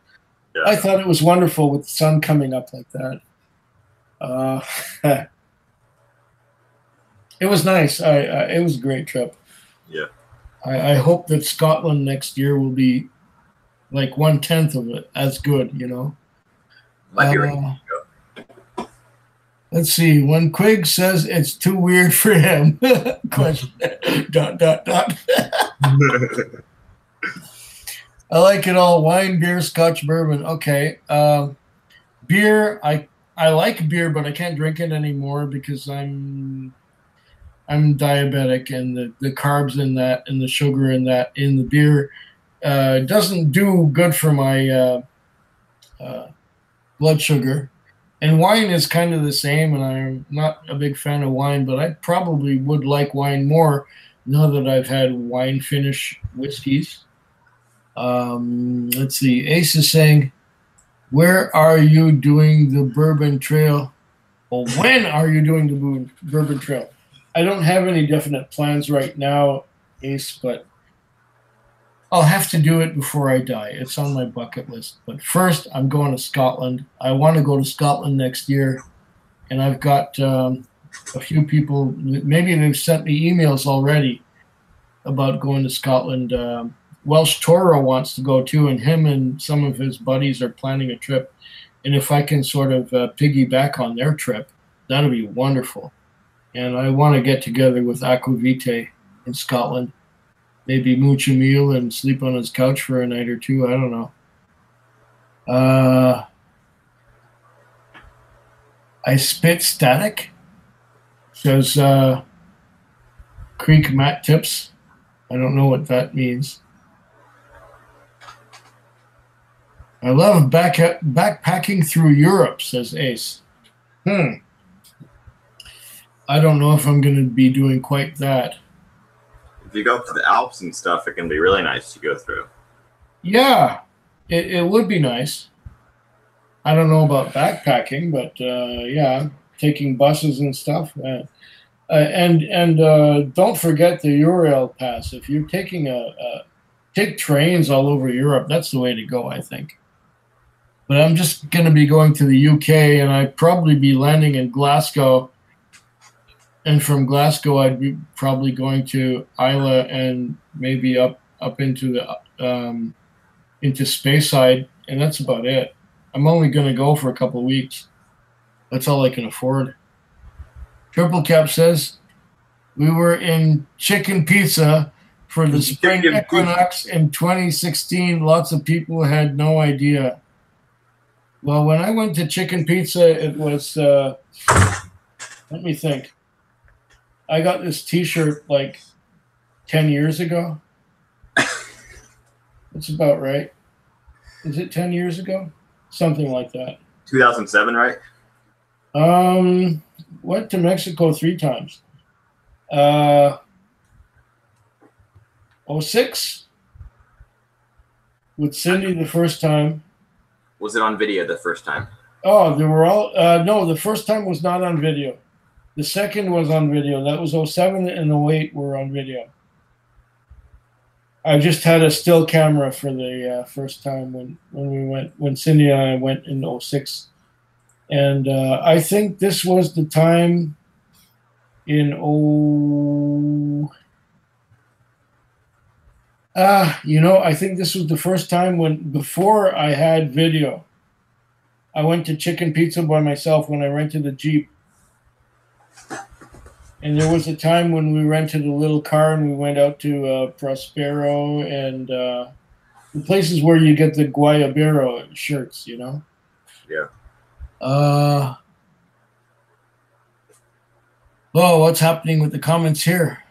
I thought it was wonderful with the sun coming up like that. It was nice. It was a great trip. Yeah. I hope that Scotland next year will be like 1/10 of it as good, Might be right. Let's see. When Quig says it's too weird for him. Question. ... I like it all. Wine, beer, Scotch, bourbon. Okay. Beer. I like beer, but I can't drink it anymore because I'm diabetic, and the carbs in that and the sugar in the beer doesn't do good for my blood sugar. And wine is kind of the same, and I'm not a big fan of wine, but I probably would like wine more now that I've had wine finish whiskeys. Let's see. Ace is saying, where are you doing the Bourbon Trail? Well, when are you doing the Bourbon Trail? I don't have any definite plans right now, Ace, but I'll have to do it before I die. It's on my bucket list. But first, I'm going to Scotland. I want to go to Scotland next year, and I've got a few people, maybe they've sent me emails already about going to Scotland. Welsh Toro wants to go too, and him and some of his buddies are planning a trip. And if I can sort of piggyback on their trip, that'll be wonderful. And I want to get together with Aquavitae in Scotland. maybe mooch a meal and sleep on his couch for a night or two. I don't know. I spit static, says Creek Mat Tips. I don't know what that means. I love backpacking through Europe, says Ace. I don't know if I'm going to be doing quite that. If you go to the Alps and stuff, it can be really nice to go through. Yeah, it would be nice. I don't know about backpacking, but yeah, taking buses and stuff. And don't forget the Ural Pass. If you're taking take trains all over Europe, that's the way to go, I think. But I'm just going to be going to the UK, and I'd probably be landing in Glasgow. And from Glasgow, I'd be probably going to Islay and maybe up into the into Speyside, and that's about it. I'm only going to go for a couple of weeks. That's all I can afford. Triple Cap says, we were in Chicken Pizza for the spring equinox in 2016. Lots of people had no idea. Well, when I went to Chicken Pizza, it was, let me think. I got this T-shirt like 10 years ago. That's about right. Is it 10 years ago? Something like that. 2007, right? Went to Mexico 3 times. 06 with Cindy the first time. Was it on video the first time? Oh, they were all no, the first time was not on video. The second was on video. That was 07 and 08 were on video. I just had a still camera for the first time when Cindy and I went in 06. And I think this was the time in I think this was the first time before I had video. I went to Chicken Pizza by myself when I rented a Jeep. And there was a time when we rented a little car and we went out to Prospero and the places where you get the Guayabero shirts, you know? Yeah. Oh, what's happening with the comments here?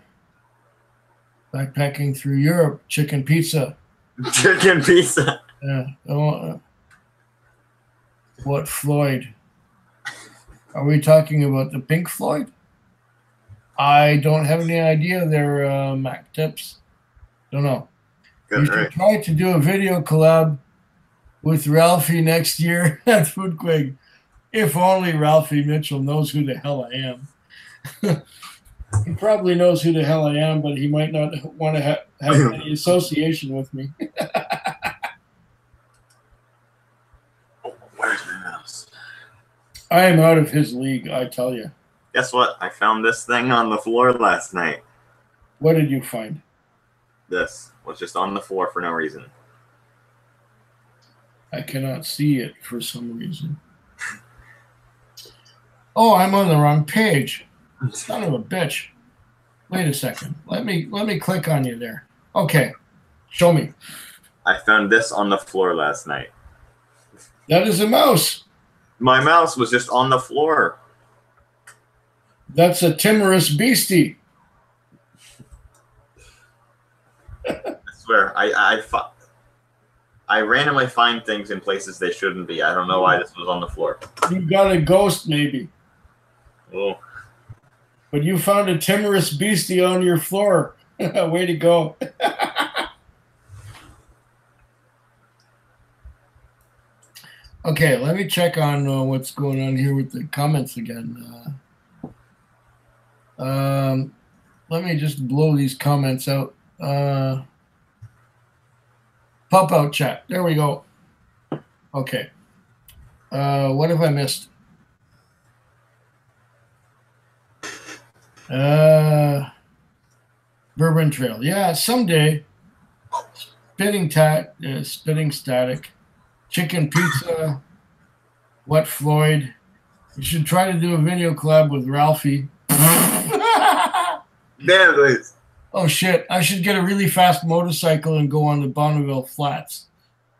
Backpacking through Europe, Chicken Pizza. Chicken Pizza. Yeah. What Floyd? Are we talking about the Pink Floyd? I don't have any idea. They're Mac Tips. Don't know. Good, you should try to do a video collab with Ralphie next year at Foodquig. If only Ralphie Mitchell knows who the hell I am. He probably knows who the hell I am, but he might not want to have any association with me. Where's my mouse? I am out of his league, I tell you. Guess what? I found this thing on the floor last night. What did you find? This was just on the floor for no reason. I cannot see it for some reason. Oh, I'm on the wrong page. Son of a bitch. Wait a second. Let me click on you there. Okay. Show me. I found this on the floor last night. That is a mouse. My mouse was just on the floor. That's a timorous beastie. I swear, I randomly find things in places they shouldn't be. I don't know why this was on the floor. You got a ghost, maybe. Oh. But you found a timorous beastie on your floor. Way to go. Okay, let me check on what's going on here with the comments again. Let me just blow these comments out. Pop out chat. There we go. Okay. What have I missed? Bourbon Trail. Yeah, someday. Spitting Static. Chicken Pizza. What Floyd? You should try to do a video collab with Ralphie. Damn, please. Oh shit! I should get a really fast motorcycle and go on the Bonneville Flats.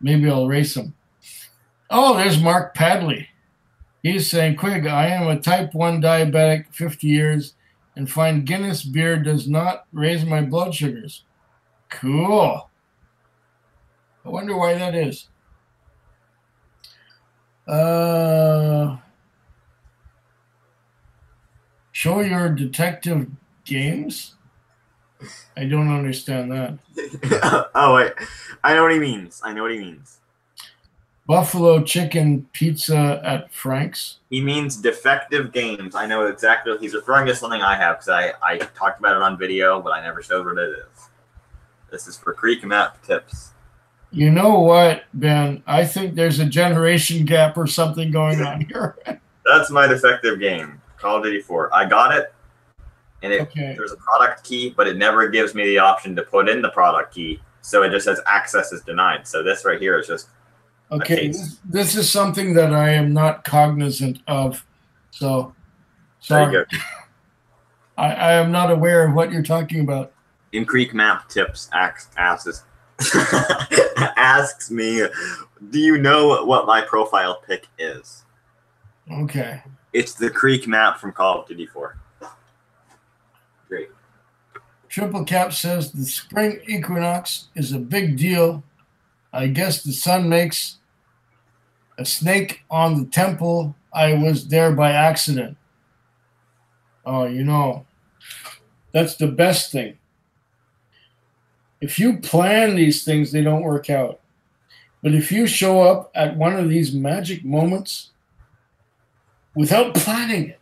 Maybe I'll race them. Oh, there's Mark Padley. He's saying, Quig, I am a type 1 diabetic, 50 years, and find Guinness beer does not raise my blood sugars. Cool. I wonder why that is. Show your detective games? I don't understand that. Oh, wait. I know what he means. Buffalo chicken pizza at Frank's. He means defective games. I know exactly what he's referring to. Something I have because I talked about it on video, but I never showed what it is. This is for Creek Map Tips. You know what, Ben? I think there's a generation gap or something going on here. That's my defective game, Call of Duty 4. I got it, and there's a product key, but it never gives me the option to put in the product key, so it just says access is denied. So this right here is just okay. This is something that I am not cognizant of, so sorry. I am not aware of what you're talking about. In Creek Map Tips, asks me, do you know what my profile pic is? Okay. It's the Creek map from Call of Duty 4. Great. Triple Cap says the spring equinox is a big deal. I guess the sun makes a snake on the temple. I was there by accident. Oh, you know, that's the best thing. If you plan these things, they don't work out. But if you show up at one of these magic moments without planning it,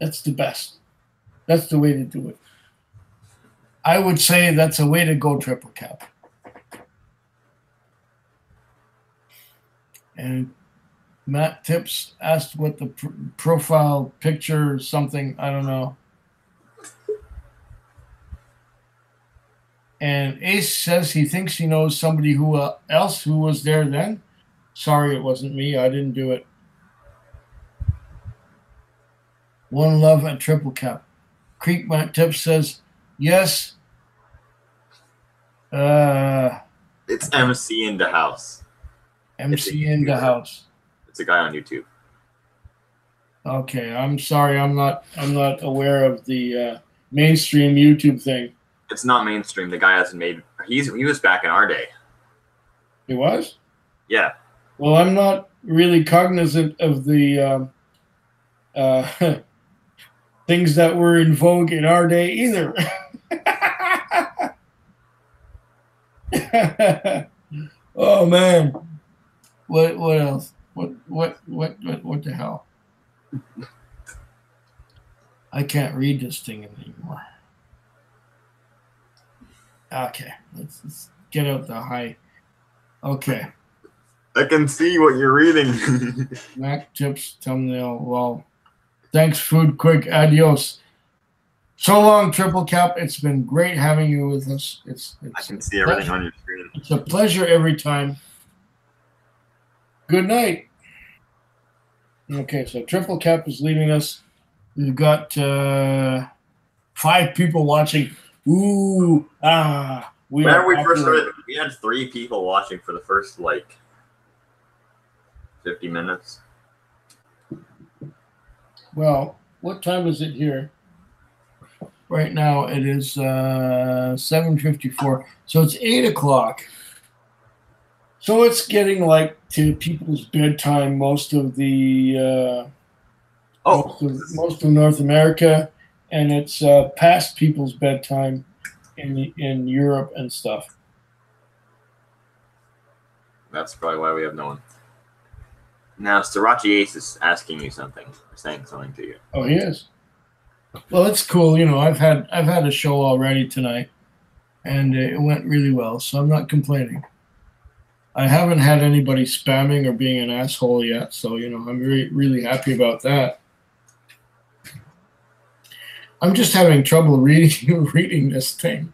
that's the best. That's the way to do it. I would say that's a way to go, Triple Cap. And Matt Tips asked what the profile picture or something, I don't know. And Ace says he thinks he knows somebody else who was there then. Sorry, it wasn't me. I didn't do it. One love at Triple Cap. Creek Matt Tips says, yes. It's MC in the house. MC in the house. It's a guy on YouTube. Okay, I'm sorry. I'm not aware of the mainstream YouTube thing. It's not mainstream. The guy hasn't made. He was back in our day. He was? Yeah. Well, I'm not really cognizant of the things that were in vogue in our day either. Oh man. What else? What the hell? I can't read this thing anymore. Okay, let's get out the high. Okay. I can see what you're reading. Mac Tips thumbnail. Well, thanks, Food Quick. Adios. So long, Triple Cap. It's been great having you with us. I can see everything on your screen. It's a pleasure every time. Good night. Okay, so Triple Cap is leaving us. We've got 5 people watching. Ooh, Whenever we first started, we had 3 people watching for the first, 50 minutes. Well, what time is it here? Right now it is 7:54. So it's 8 o'clock. So it's getting to people's bedtime. Most of the most of North America, and it's past people's bedtime in Europe and stuff. That's probably why we have no one. Now, Sriracha Ace is asking you something, or saying something to you. Oh, he is. Well, it's cool. You know, I've had a show already tonight, and it went really well, so I'm not complaining. I haven't had anybody spamming or being an asshole yet, so you know I'm really happy about that. I'm just having trouble reading this thing.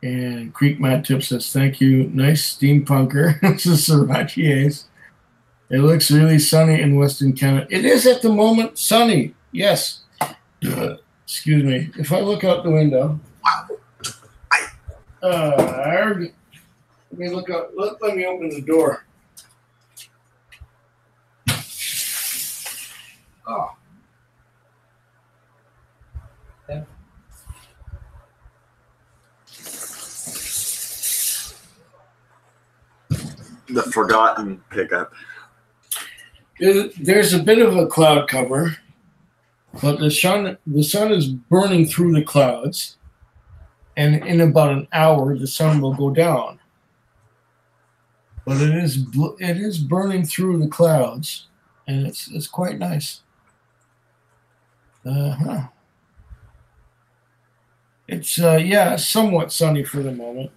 And Creek Matt Tip says, thank you. Nice steampunker. This is Sriracha Ace. It looks really sunny in Western Canada. It is at the moment sunny. Yes. Excuse me. If I look out the window, let me look out. Let me open the door. Oh. Yeah. The forgotten pickup. There's a bit of a cloud cover, but the sun is burning through the clouds, and in about an hour the sun will go down. But it is burning through the clouds, and it's quite nice. It's somewhat sunny for the moment.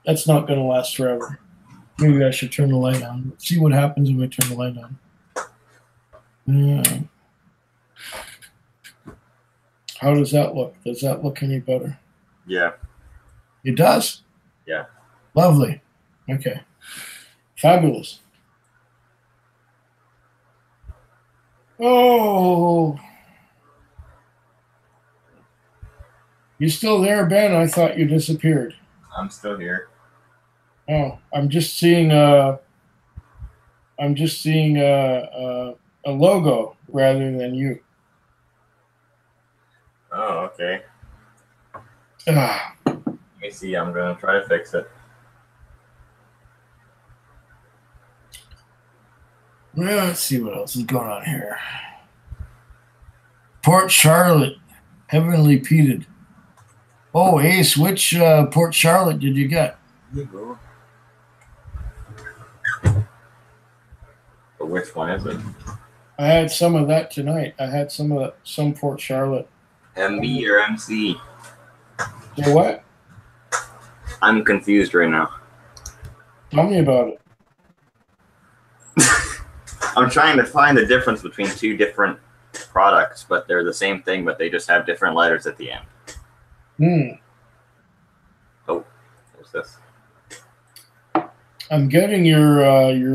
That's not going to last forever. Maybe I should turn the light on. See what happens if I turn the light on. How does that look? Does that look any better? Yeah. It does? Yeah. Lovely. Okay. Fabulous. Oh. You still there, Ben? I thought you disappeared. I'm still here. Oh, I'm just seeing a logo rather than you. Oh, okay. Let me see. I'm gonna try to fix it. Well, let's see what else is going on here. Port Charlotte, heavenly peated. Oh, Ace, which Port Charlotte did you get? But which one is it? I had some of that tonight. I had some Port Charlotte. MB or MC? So what? I'm confused right now. Tell me about it. I'm trying to find the difference between two different products, but they're the same thing, but they just have different letters at the end. Oh, what's this? I'm getting your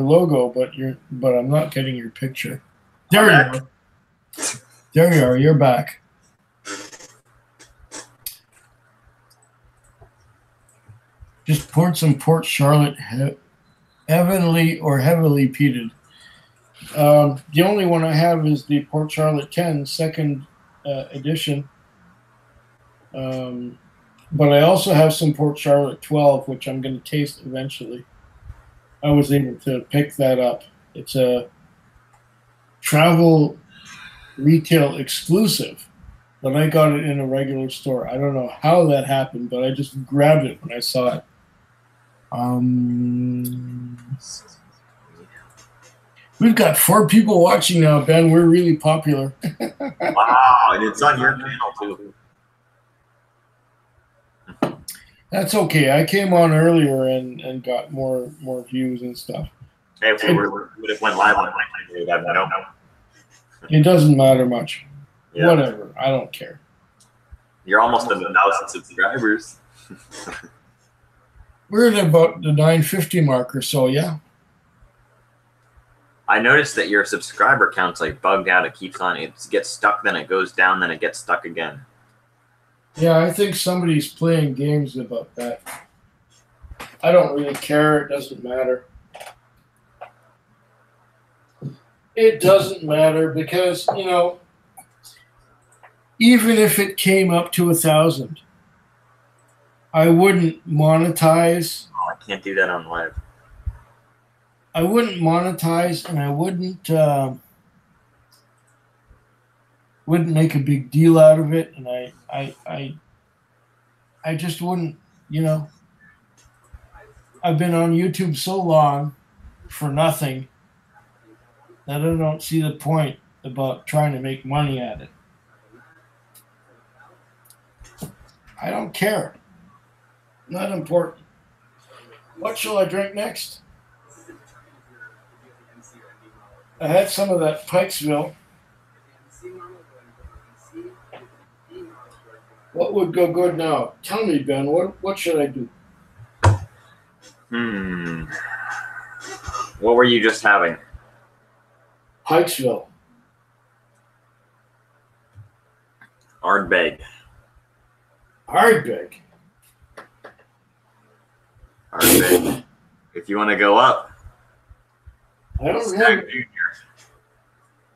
logo, but I'm not getting your picture. There you are. There you are. You're back. Just poured some Port Charlotte, heavenly or heavily peated. The only one I have is the Port Charlotte 10 second edition. But I also have some Port Charlotte 12, which I'm going to taste eventually. I was able to pick that up. It's a travel retail exclusive, but I got it in a regular store. I don't know how that happened, but I just grabbed it when I saw it. We've got 4 people watching now, Ben. We're really popular. Wow, and it's on your channel too. That's okay. I came on earlier and got more views and stuff. Hey, if we would have went live on my channel, it doesn't matter much. Yeah. Whatever. I don't care. You're almost at 1,000 subscribers. We're at about the 950 mark or so, yeah. I noticed that your subscriber count's like bugged out. It keeps on. It gets stuck, then it goes down, then it gets stuck again. Yeah, I think somebody's playing games about that. I don't really care. It doesn't matter. It doesn't matter because, even if it came up to 1,000, I wouldn't monetize. Oh, I can't do that on live. I wouldn't monetize, and I wouldn't make a big deal out of it, and I just wouldn't, I've been on YouTube so long for nothing that I don't see the point about trying to make money at it. I don't care. Not important. What shall I drink next? I had some of that Pikesville. What would go good now? Tell me, Ben. What should I do? What were you just having? Pikesville. Ardbeg. Ardbeg. Ardbeg. If you want to go up, I don't Stag have. Junior.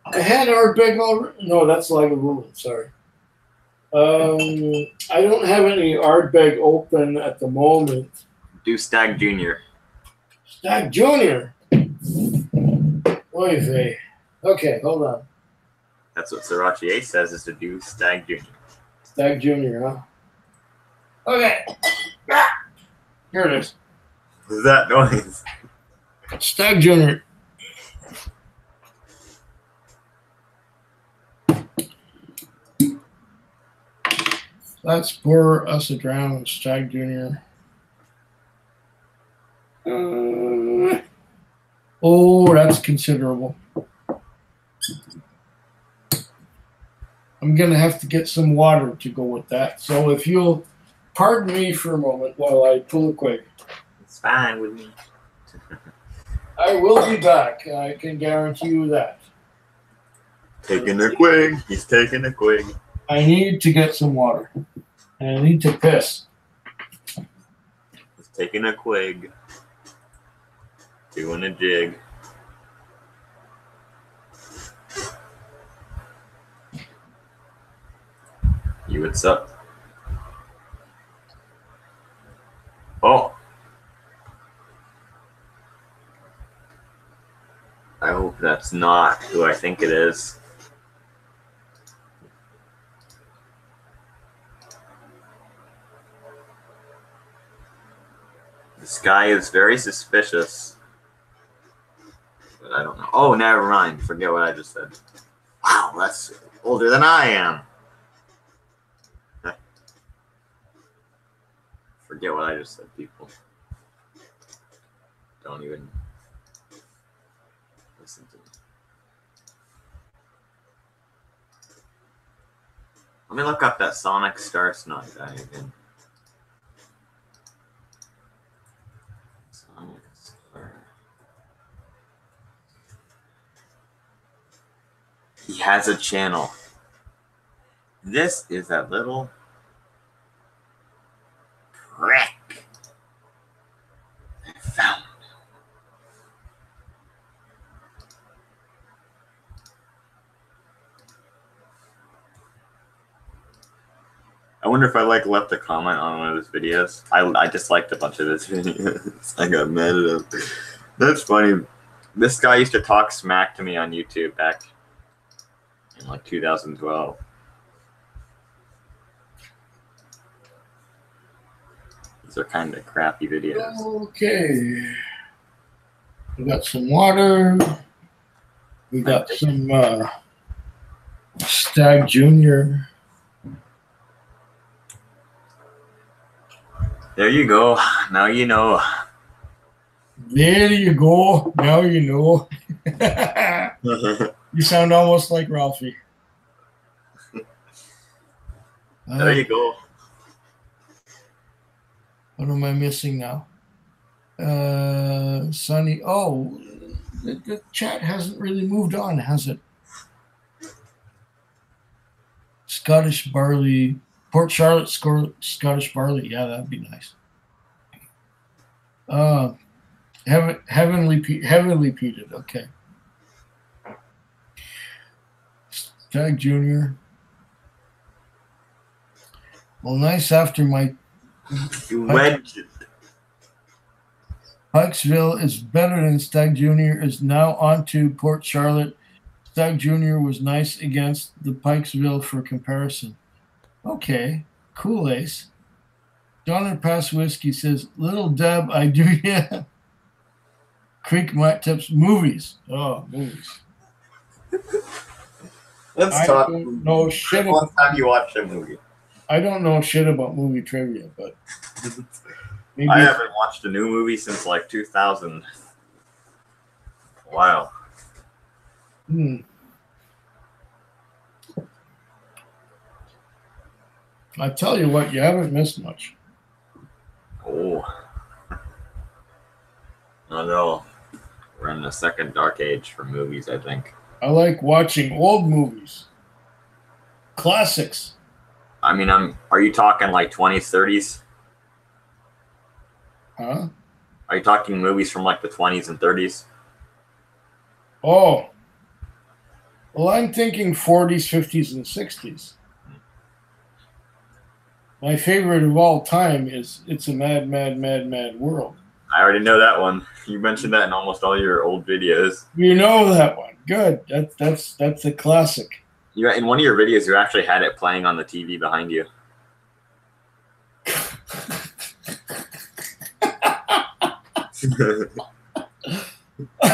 I had Ardbeg already. No, that's Lagavulin. Sorry. I don't have any Ardbeg open at the moment. Do Stag Junior. Stag Junior. Oy vey. Okay, hold on. That's what Sriracha Ace says, is to do Stag Junior. Stag Junior, huh? Okay. Here it is. What's that noise? Stag Junior. Let's pour us a dram of Stag Junior. Oh, that's considerable. I'm going to have to get some water to go with that. So if you'll pardon me for a moment while I pull a quig. It's fine with me. I will be back. I can guarantee you that. Taking a quig. He's taking a quig. I need to get some water. And I need to piss. He's taking a quig. Doing a jig. You what's up? Oh. I hope that's not who I think it is. This guy is very suspicious. But I don't know. Oh, never mind. Forget what I just said. Wow, that's older than I am. Forget what I just said, people. Don't even listen to me. Let me look up that Sonic Star Snot guy again. Sonic Star. He has a channel. This is that little prick. I found. I wonder if I left a comment on one of his videos. I disliked a bunch of his videos. I got mad at him. That's funny. This guy used to talk smack to me on YouTube back in 2012. These are kind of crappy videos. Okay. We got some water. We got some Stag Junior. There you go. Now you know. There you go. Now you know. You sound almost like Ralphie. There you go. What am I missing now? Sonny. Oh, the chat hasn't really moved on, has it? Scottish barley. Port Charlotte Scottish barley. Yeah, that'd be nice. Heavenly peated. Okay. Stag Junior. Well, nice after my Legend. Pikesville is better than Stag Junior. Is now on to Port Charlotte. Stag Junior was nice against the Pikesville for comparison. Okay, cool, Ace. Donner Pass Whiskey says, Little Deb, I do, yeah. Creek Mike Tips, movies. Oh, movies. Let's talk. I don't know shit about. One time you watched a movie. I don't know shit about movie trivia, but maybe I haven't watched a new movie since 2000. Wow. I tell you what, you haven't missed much. Oh. Not at all. We're in the second dark age for movies, I think. I like watching old movies, classics. I mean, are you talking like 20s, 30s? Huh? Are you talking movies from like the 20s and 30s? Oh, well, I'm thinking 40s, 50s, and 60s. My favorite of all time is It's a Mad, Mad, Mad, Mad World. I already know that one. You mentioned that in almost all your old videos. You know that one. Good. That's a classic. You in one of your videos, you actually had it playing on the TV behind you.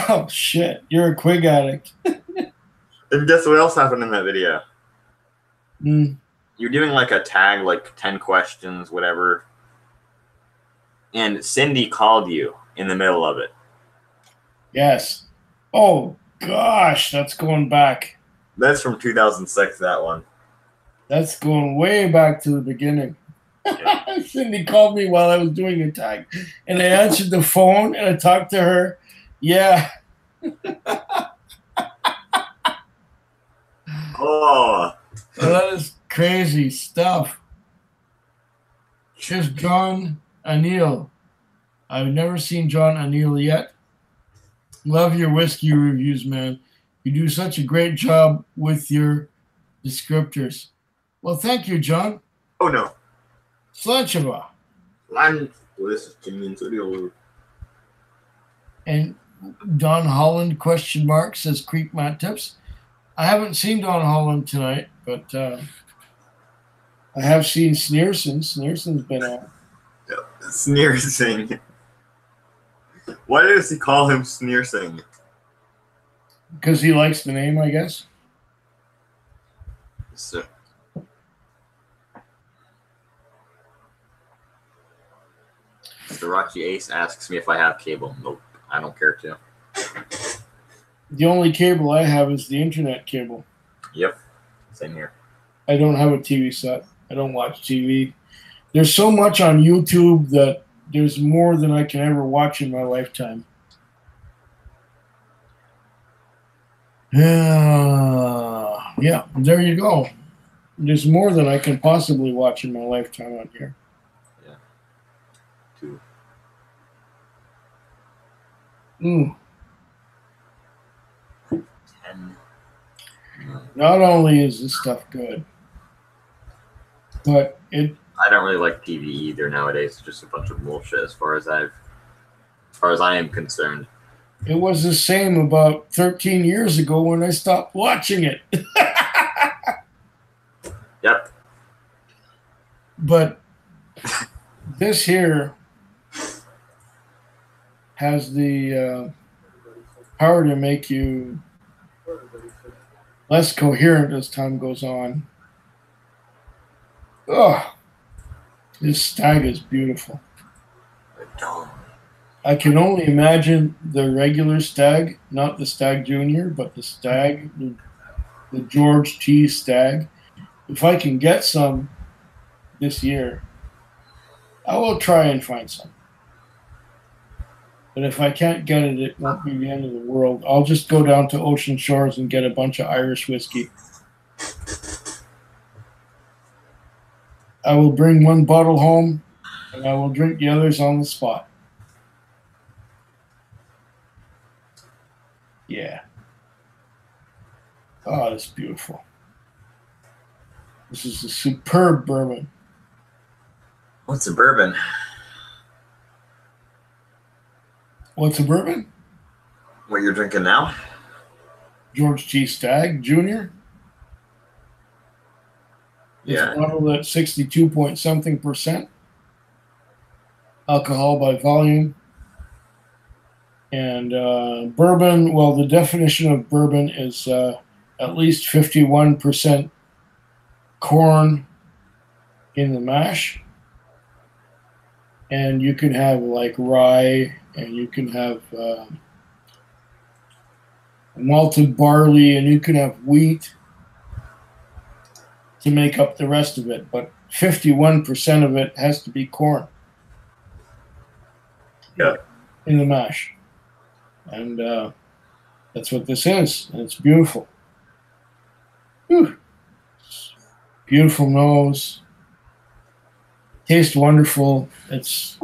Oh shit! You're a Quig addict. And guess what else happened in that video? Mm. You're doing like a tag, like 10 questions, whatever. And Cindy called you in the middle of it. Yes. Oh gosh, that's going back. That's from 2006, that one. That's going way back to the beginning. Yeah. Cindy called me while I was doing a tag, and I answered the phone and I talked to her. Yeah. Oh. That is crazy stuff. Here's John Anil. I've never seen John Anil yet. Love your whiskey reviews, man. You do such a great job with your descriptors. Well, thank you, John. Oh, no. Slancheva. And Don Holland, question mark, says Creep Mat Tips. I haven't seen Don Holland tonight, but I have seen Sneerson. Sneerson's been on. Sneersing. Why does he call him Sneersing? Because he likes the name, I guess. So. Sriracha Ace asks me if I have cable. Nope, I don't care to. The only cable I have is the internet cable. Yep, same here. I don't have a TV set. I don't watch TV. There's so much on YouTube that there's more than I can ever watch in my lifetime. Yeah, there you go. There's more than I can possibly watch in my lifetime on here. Yeah. 2. Mm. 10. Not only is this stuff good, but I don't really like TV either nowadays. It's just a bunch of bullshit as far as I am concerned. It was the same about 13 years ago when I stopped watching it. Yep. But this here has the power to make you less coherent as time goes on. Oh, this stag is beautiful. I can only imagine the regular stag, not the stag junior, but the stag, the George T. stag. If I can get some this year, I will try and find some. But if I can't get it, it won't be the end of the world. I'll just go down to Ocean Shores and get a bunch of Irish whiskey. I will bring one bottle home, and I will drink the others on the spot. Yeah. Oh, that's beautiful. This is a superb bourbon. What's a bourbon? What's a bourbon? What you're drinking now? George T. Stagg Jr. Yeah. It's bottled at 62 point something percent alcohol by volume. And bourbon, well, the definition of bourbon is at least 51% corn in the mash. And you can have like rye, and you can have malted barley, and you can have wheat to make up the rest of it. But 51% of it has to be corn. Yeah. In the mash. And that's what this is. And it's beautiful. Whew. Beautiful nose. Tastes wonderful. It's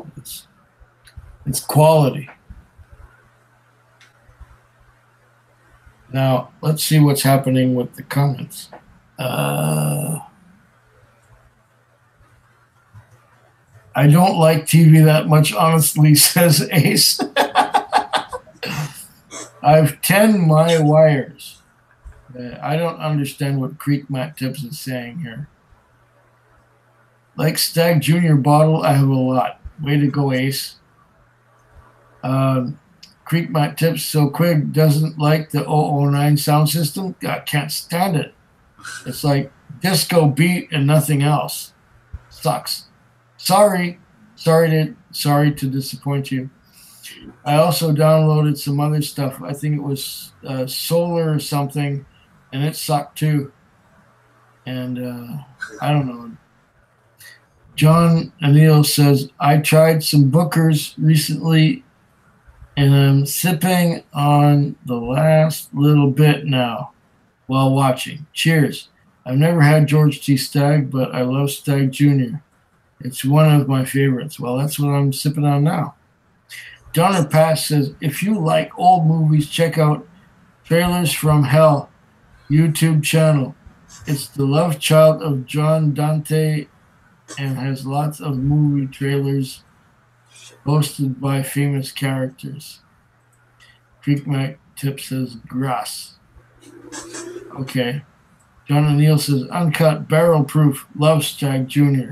quality. Now, let's see what's happening with the comments. I don't like TV that much, honestly, says Ace. I've 10 my wires. I don't understand what Creek Matt Tips is saying here. Like Stag Junior bottle, I have a lot. Way to go, Ace. Creek Matt Tips, so Quig doesn't like the 009 sound system. I can't stand it. It's like disco beat and nothing else. Sucks. Sorry to disappoint you. I also downloaded some other stuff. I think it was Solar or something, and it sucked too. And I don't know. John Anil says, I tried some Bookers recently, and I'm sipping on the last little bit now while watching. Cheers. I've never had George T. Stagg, but I love Stagg Jr. It's one of my favorites. Well, that's what I'm sipping on now. Donner Pass says, if you like old movies, check out Trailers from Hell YouTube channel. It's the love child of John Dante and has lots of movie trailers hosted by famous characters. Creek Mac Tip says, grass. Okay. John O'Neill says, uncut, barrel proof, love Stagg Jr.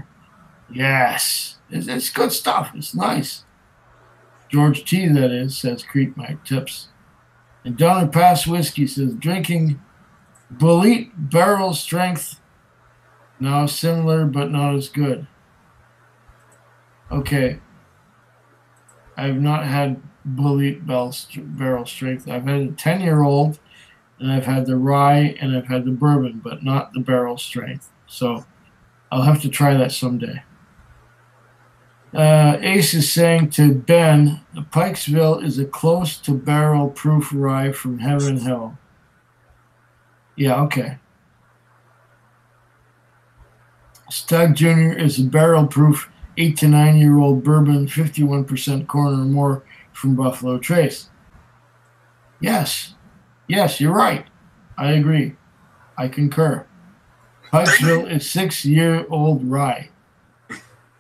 Yes. It's good stuff. It's nice. George T, that is, says Creek Mac Tips. And Donner Pass Whiskey says, drinking Bullet barrel strength, now similar but not as good. Okay. I've not had Bullet barrel strength. I've had a 10-year-old, and I've had the rye, and I've had the bourbon, but not the barrel strength. So I'll have to try that someday. Ace is saying to Ben, Pikesville is a close to barrel proof rye from Heaven Hill. Yeah, okay. Stagg Jr. is a barrel proof 8 to 9-year-old bourbon, 51% corn or more from Buffalo Trace. Yes, you're right. I agree. I concur. Pikesville is 6-year-old rye.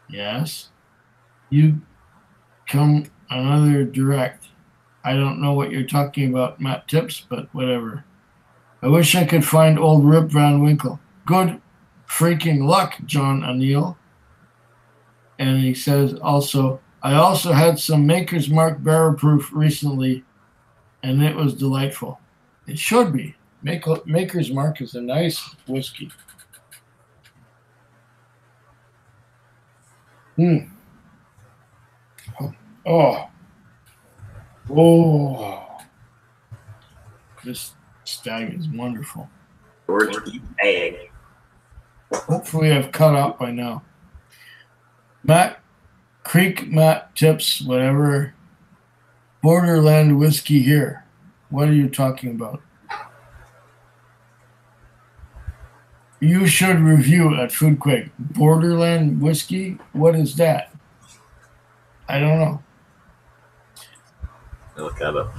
Yes. You come another direct. I don't know what you're talking about, Matt Tips, but whatever. I wish I could find old Rip Van Winkle. Good freaking luck, John O'Neill. And he says also, I also had some Maker's Mark barrel proof recently, and it was delightful. It should be. Maker's Mark is a nice whiskey. Oh. This Stagg is wonderful. Hopefully I've caught up by now. Creek Matt Tips, whatever. Borderland whiskey here. What are you talking about? You should review at Food Quick. Borderland whiskey? What is that? I don't know. Look that up.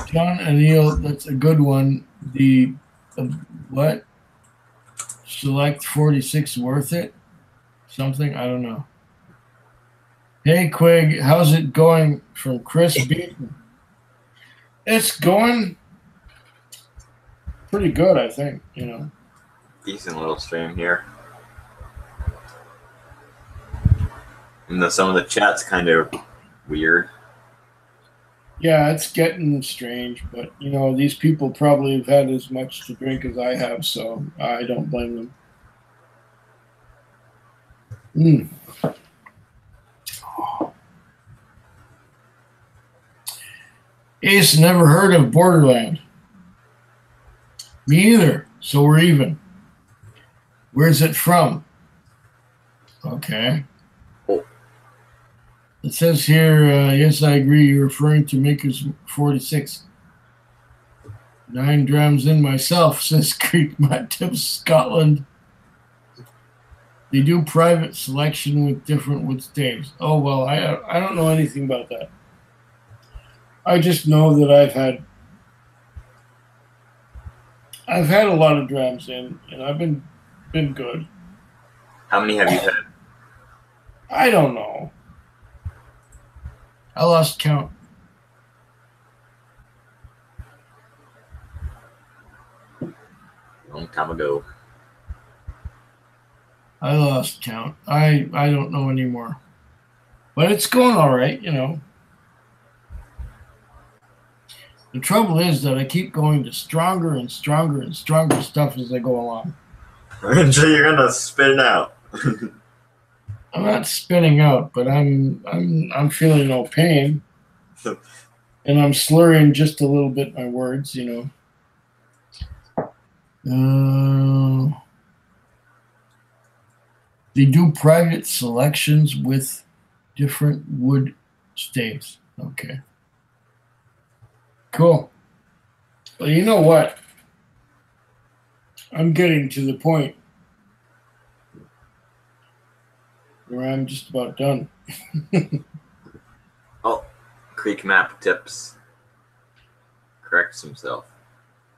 John O'Neill, that's a good one. The what? Select 46 worth it? Something? I don't know. Hey, Quig, how's it going from Chris Beaton? It's going pretty good, I think, Decent little stream here. And some of the chat's kind of weird. Yeah, it's getting strange, but, these people probably have had as much to drink as I have, so I don't blame them. Ace never heard of Borderland. Me either, so we're even. Where's it from? Okay. It says here, yes, I agree. You're referring to Makers 46. 9 drams in myself, says Creek Matt Tips Scotland. They do private selection with different wood staves. Oh, well, I don't know anything about that. I just know that I've had a lot of drams in, and I've been good. How many have you had? I don't know. I lost count. Long time ago. I lost count. I don't know anymore. But it's going all right, you know. The trouble is that I keep going to stronger and stronger and stronger stuff as I go along. Eventually, you're gonna spit it out. I'm not spinning out, but I'm feeling no pain, and I'm slurring just a little bit my words, you know. They do private selections with different wood staves. Okay. Cool. Well, you know what? I'm getting to the point where I'm just about done. Oh, Creek Map Tips corrects himself.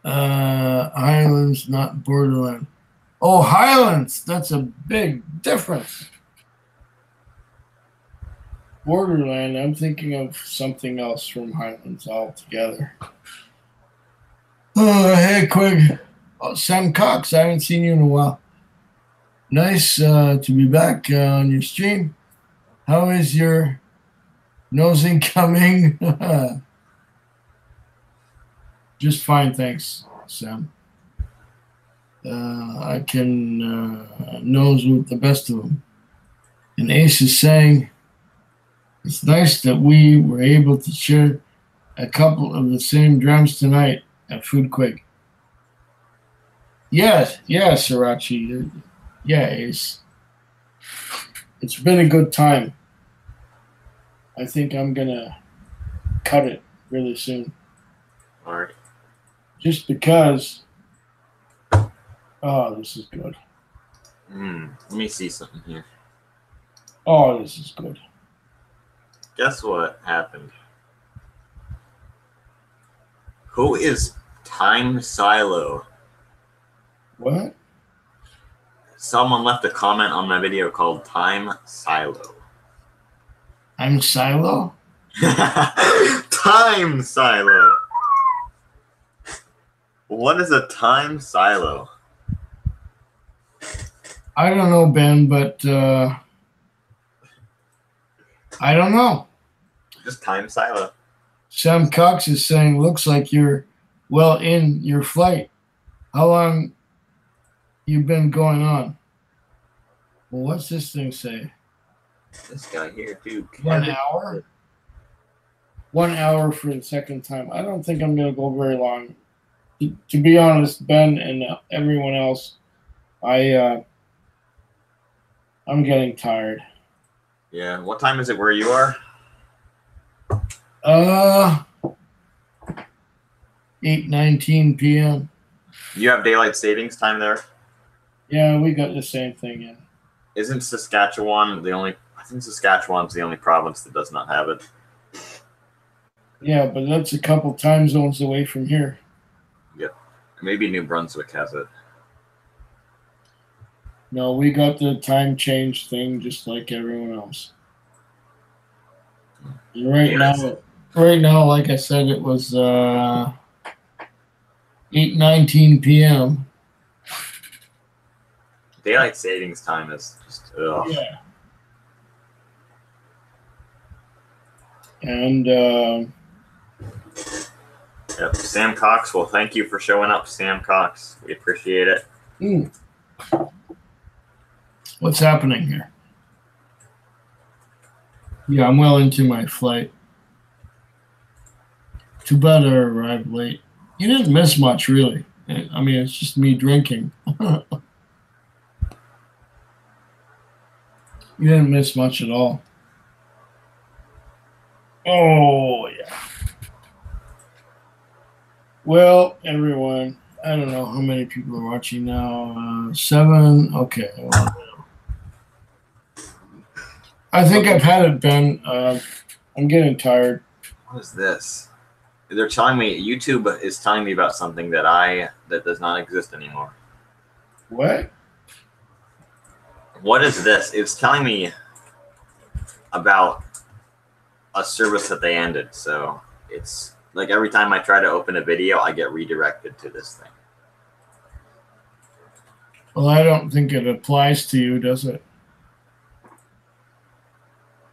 Highlands, not Borderland. Oh, Highlands. That's a big difference. Borderland, I'm thinking of something else from Highlands altogether. Hey, Quig. Oh, Sam Cox, I haven't seen you in a while. Nice to be back on your stream. How is your nosing coming? Just fine, thanks, Sam. I can nose with the best of them. And Ace is saying, it's nice that we were able to share a couple of the same drums tonight at Food Quake. Yes, Srirachi. Yeah, Ace. It's been a good time. I think I'm going to cut it really soon. All right. Just because. Oh, this is good. Let me see something here. Oh, this is good. Guess what happened? Who is Time Silo? What? Someone left a comment on my video called Time Silo. I'm Silo? Time Silo. What is a time silo? I don't know, Ben, but I don't know. Just time silo. Sam Cox is saying, looks like you're well in your flight. How long you been going on? Well, what's this thing say? This guy here, too. 1 hour? 1 hour for the second time. I don't think I'm going to go very long. To be honest, Ben and everyone else, I'm getting tired. Yeah. What time is it where you are? 8:19 p.m. You have daylight savings time there? Yeah, we got the same thing, yeah. Isn't Saskatchewan the only... I think Saskatchewan's the only province that does not have it. Yeah, but that's a couple time zones away from here. Yep. Maybe New Brunswick has it. No, we got the time change thing just like everyone else. And right now, like I said, it was 8:19 p.m. Daylight savings time is just... Ugh. Yeah. And yep. Sam Cox, well, thank you for showing up, Sam Cox. We appreciate it. What's happening here? Yeah, I'm well into my flight. Too bad I arrived late. You didn't miss much, really. I mean, it's just me drinking. You didn't miss much at all. Oh, yeah. Well, everyone, I don't know how many people are watching now. 7. Okay. Well, I think I've had it, Ben. I'm getting tired. What is this? They're telling me YouTube is telling me about something that does not exist anymore. What? What is this? It's telling me about a service that they ended. So it's like every time I try to open a video, I get redirected to this thing. Well, I don't think it applies to you, does it?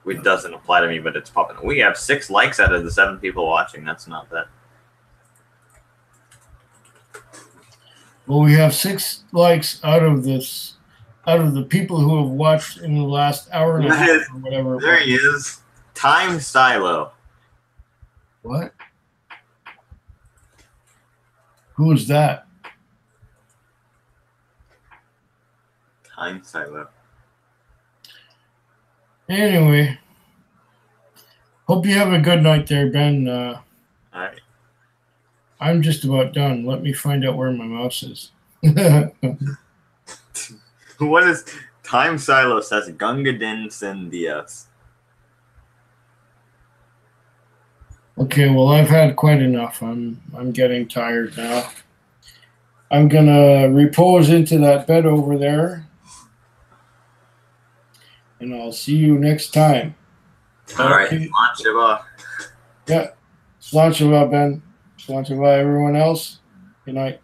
It doesn't apply to me, but it's popping. We have 6 likes out of the 7 people watching. That's not bad. Well, we have 6 likes out of the people who have watched in the last hour and a half or whatever. There he is. Time Silo. What? Who is that? Time Silo. Anyway, hope you have a good night there, Ben. All right. I'm just about done. Let me find out where my mouse is. What is Time Silo says Gunga Din Sin Diaz. Okay, well, I've had quite enough. I'm getting tired now. I'm gonna repose into that bed over there, and I'll see you next time. All right, Slancheva. Yeah, Slancheva, Ben. Slancheva, everyone else. Good night.